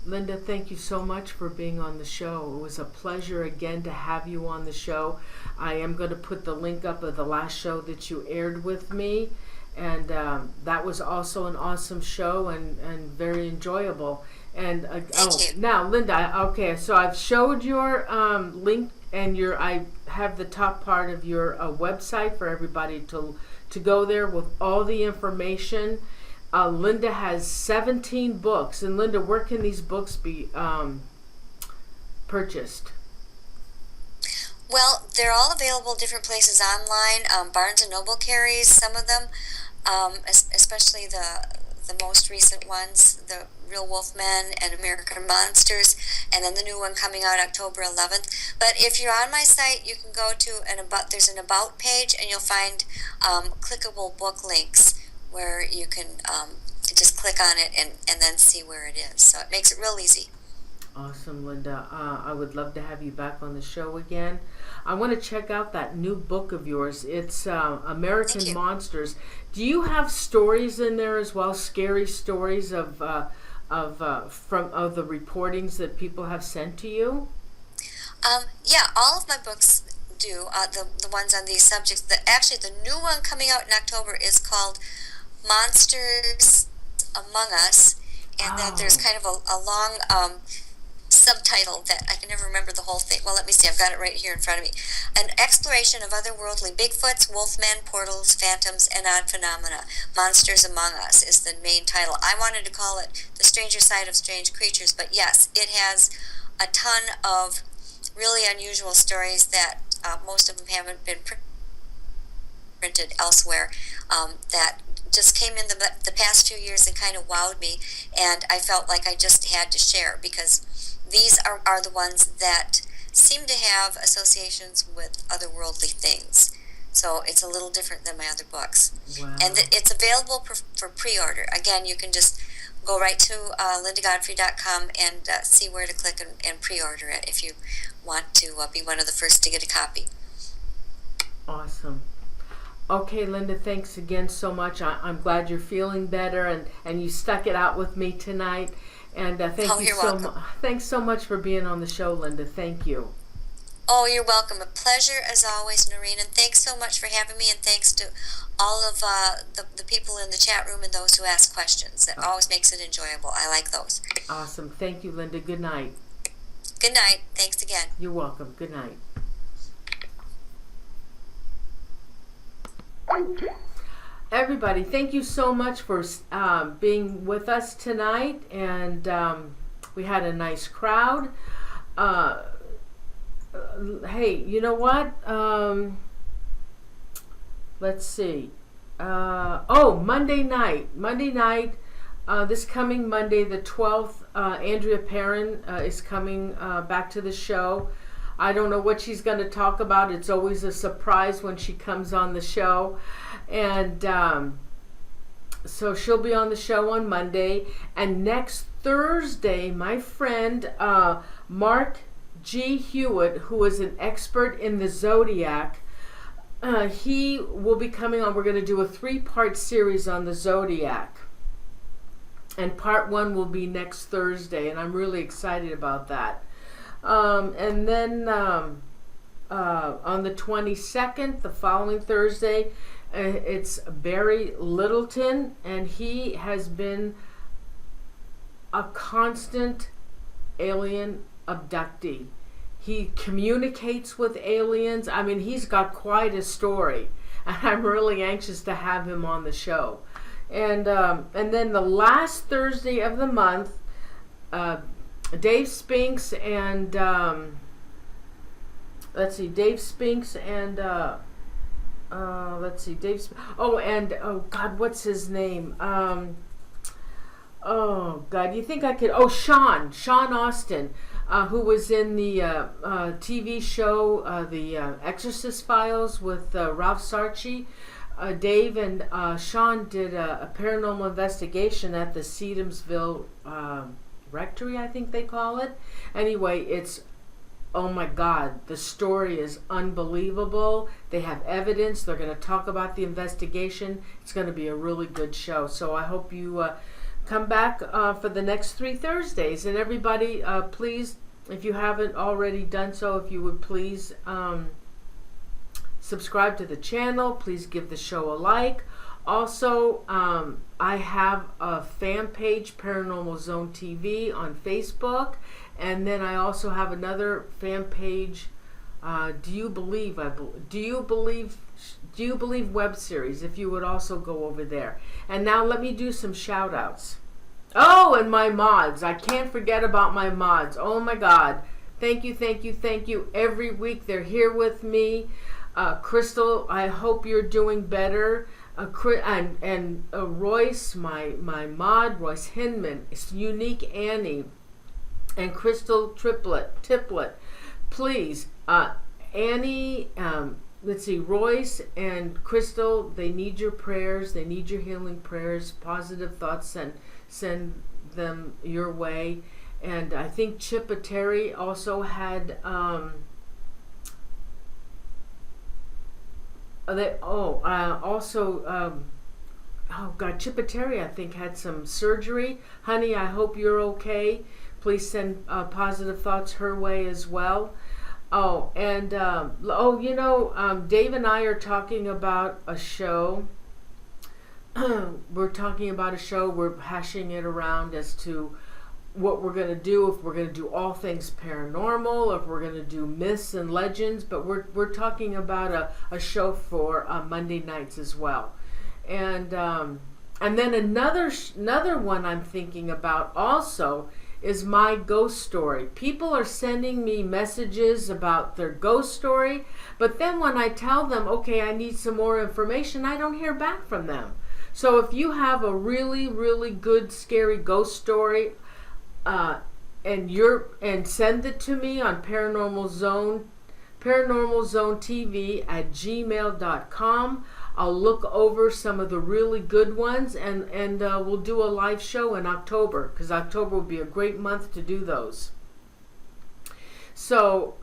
Linda, thank you so much for being on the show. It was a pleasure again to have you on the show. I am going to put the link up of the last show that you aired with me, and that was also an awesome show and very enjoyable. And now, Linda, okay, so I've showed your link, and I have the top part of your website for everybody to go there with all the information. Linda has 17 books. And Linda, where can these books be purchased? Well, they're all available different places online. Barnes & Noble carries some of them, especially the most recent ones, the Real Wolf Men and American Monsters, and then the new one coming out October 11th. But if you're on my site, you can go to there's an About page, and you'll find clickable book links where you can just click on it and then see where it is. So it makes it real easy. Awesome, Linda. I would love to have you back on the show again. I want to check out that new book of yours. It's American Monsters. Do you have stories in there as well? Scary stories of the reportings that people have sent to you? Yeah, all of my books do. The ones on these subjects. Actually, the new one coming out in October is called Monsters Among Us, and then there's kind of a long subtitle that I can never remember the whole thing. Well, let me see. I've got it right here in front of me. An exploration of otherworldly Bigfoots, wolfmen, portals, phantoms, and odd phenomena. Monsters Among Us is the main title. I wanted to call it The Stranger Side of Strange Creatures, but yes, it has a ton of really unusual stories that most of them haven't been printed elsewhere, that just came in the past few years and kind of wowed me, and I felt like I just had to share, because these are the ones that seem to have associations with otherworldly things. So it's a little different than my other books. Wow. And it's available for pre-order. Again, you can just go right to lindagodfrey.com and see where to click and pre-order it if you want to be one of the first to get a copy. Awesome. Okay, Linda, thanks again so much. I'm glad you're feeling better, and you stuck it out with me tonight. And thanks so much for being on the show, Linda. Thank you. Oh, you're welcome. A pleasure as always, Noreen. And thanks so much for having me. And thanks to all of the people in the chat room and those who ask questions. That always makes it enjoyable. I like those. Awesome. Thank you, Linda. Good night. Good night. Thanks again. You're welcome. Good night. Everybody, thank you so much for being with us tonight, and we had a nice crowd. Hey, you know what? Let's see. Monday night, this coming Monday, the 12th, Andrea Perrin is coming back to the show. I don't know what she's going to talk about. It's always a surprise when she comes on the show. And so she'll be on the show on Monday. And next Thursday, my friend Mark G. Hewitt, who is an expert in the zodiac, he will be coming on. We're going to do a 3-part series on the zodiac. And part 1 will be next Thursday, and I'm really excited about that. And then on the 22nd, the following Thursday, it's Barry Littleton, and he has been a constant alien abductee. He communicates with aliens. I mean, he's got quite a story, and I'm really anxious to have him on the show. And then the last Thursday of the month, Dave Spinks and Dave Spinks and what's his name? You think I could? Sean Austin, who was in the TV show The Exorcist Files with Ralph Sarchi. Dave and Sean did a paranormal investigation at the Sedumsville Rectory, I think they call it. Anyway, it's, oh my God, the story is unbelievable. They have evidence. They're going to talk about the investigation. It's going to be a really good show. So I hope you come back for the next 3 Thursdays. And everybody, please, if you haven't already done so, if you would please subscribe to the channel. Please give the show a like. Also, I have a fan page, Paranormal Zone TV, on Facebook, and then I also have another fan page. Do you believe web series? If you would also go over there. And now let me do some shout outs. Oh, and my mods. I can't forget about my mods. Oh my God. Thank you. Every week they're here with me. Crystal, I hope you're doing better. And Royce, my mod, Royce Hinman, Unique Annie, and Crystal Tiplet. Please, Annie, Royce and Crystal, they need your prayers. They need your healing prayers, positive thoughts, send them your way. And I think Chippa also had... Chippa Terry, I think, had some surgery. Honey, I hope you're okay. Please send positive thoughts her way as well. Dave and I are talking about a show. We're talking about a show. We're hashing it around as to what we're going to do, if we're going to do all things paranormal, if we're going to do myths and legends, but we're talking about a show for Monday nights as well. And then another one I'm thinking about also is my ghost story. People are sending me messages about their ghost story, but then when I tell them, okay, I need some more information, I don't hear back from them. So if you have a really, really good, scary ghost story, and send it to me on Paranormal Zone TV at gmail.com. I'll look over some of the really good ones, and we'll do a live show in October, because October will be a great month to do those. So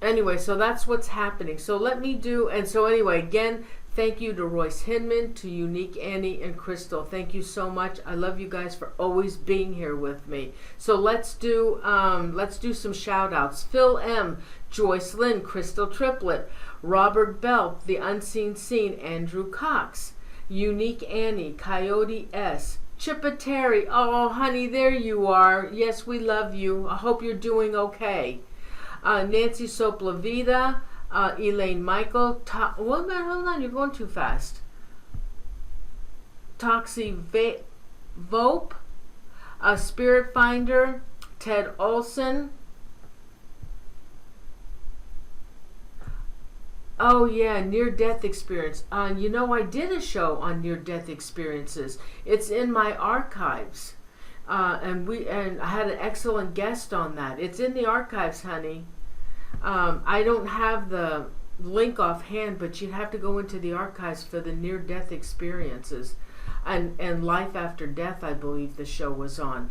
anyway, so that's what's happening. So again, thank you to Royce Hinman, to Unique Annie, and Crystal. Thank you so much. I love you guys for always being here with me. So let's do some shout outs. Phil M, Joyce Lynn, Crystal Triplet, Robert Bell, The Unseen Scene, Andrew Cox, Unique Annie, Coyote S, Chippa Terry. Oh, honey, there you are. Yes, we love you. I hope you're doing okay. Nancy Soplavida, Elaine Michael, hold on, you're going too fast. Toxie Vope, Spirit Finder, Ted Olson, Oh yeah, near-death experience. You know, I did a show on near-death experiences. It's in my archives, and I had an excellent guest on that. It's in the archives, honey. I don't have the link offhand, but you'd have to go into the archives for the near-death experiences, and life after death. I believe the show was on.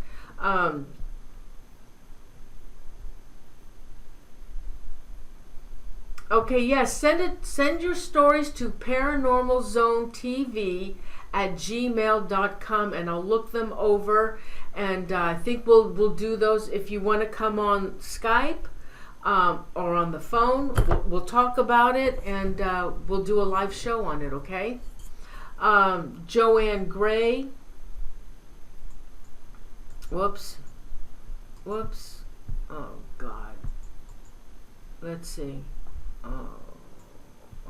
Okay, yes, send your stories to paranormalzonetv@gmail.com, and I'll look them over, and I think we'll do those. If you want to come on Skype or on the phone, we'll talk about it, and we'll do a live show on it, okay? Joanne Gray. Whoops. Oh, God. Let's see. Oh,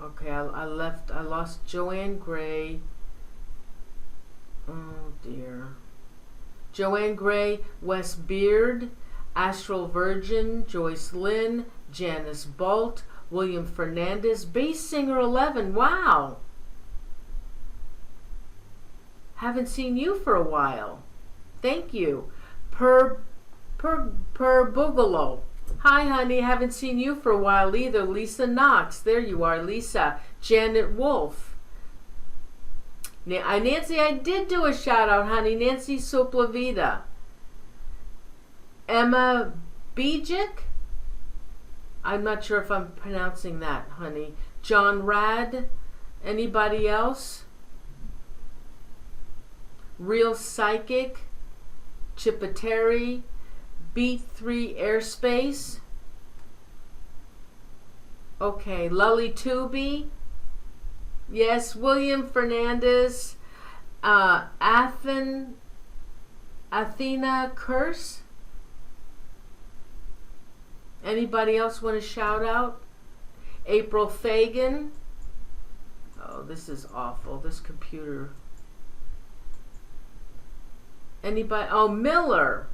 okay. I lost Joanne Gray. Oh dear. Joanne Gray, Wes Beard, Astral Virgin, Joyce Lynn, Janice Bolt, William Fernandez, Bass Singer 11. Wow. Haven't seen you for a while. Thank you. Per Boogaloo. Hi, honey. Haven't seen you for a while either. Lisa Knox. There you are, Lisa. Janet Wolf. Nancy, I did do a shout out, honey. Nancy Soplavita. Emma Bejic. I'm not sure if I'm pronouncing that, honey. John Rad. Anybody else? Real Psychic. Chipateri. Beat 3 Airspace. Okay, Lully Tooby. Yes, William Fernandez. Athena Curse. Anybody else want to shout out? April Fagan. Oh, this is awful. This computer. Anybody? Oh, Miller.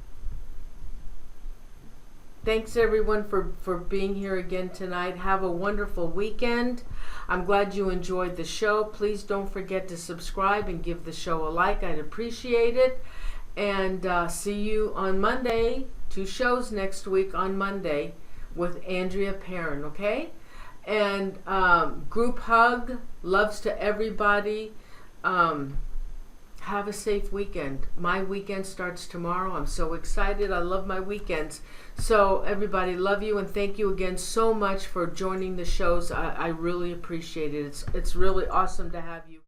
Thanks everyone for being here again tonight. Have a wonderful weekend. I'm glad you enjoyed the show. Please don't forget to subscribe and give the show a like. I'd appreciate it. And see you on Monday. 2 shows next week on Monday with Andrea Perrin, okay? And group hug. Loves to everybody. Have a safe weekend. My weekend starts tomorrow. I'm so excited. I love my weekends. So everybody, love you, and thank you again so much for joining the shows. I really appreciate it. It's really awesome to have you.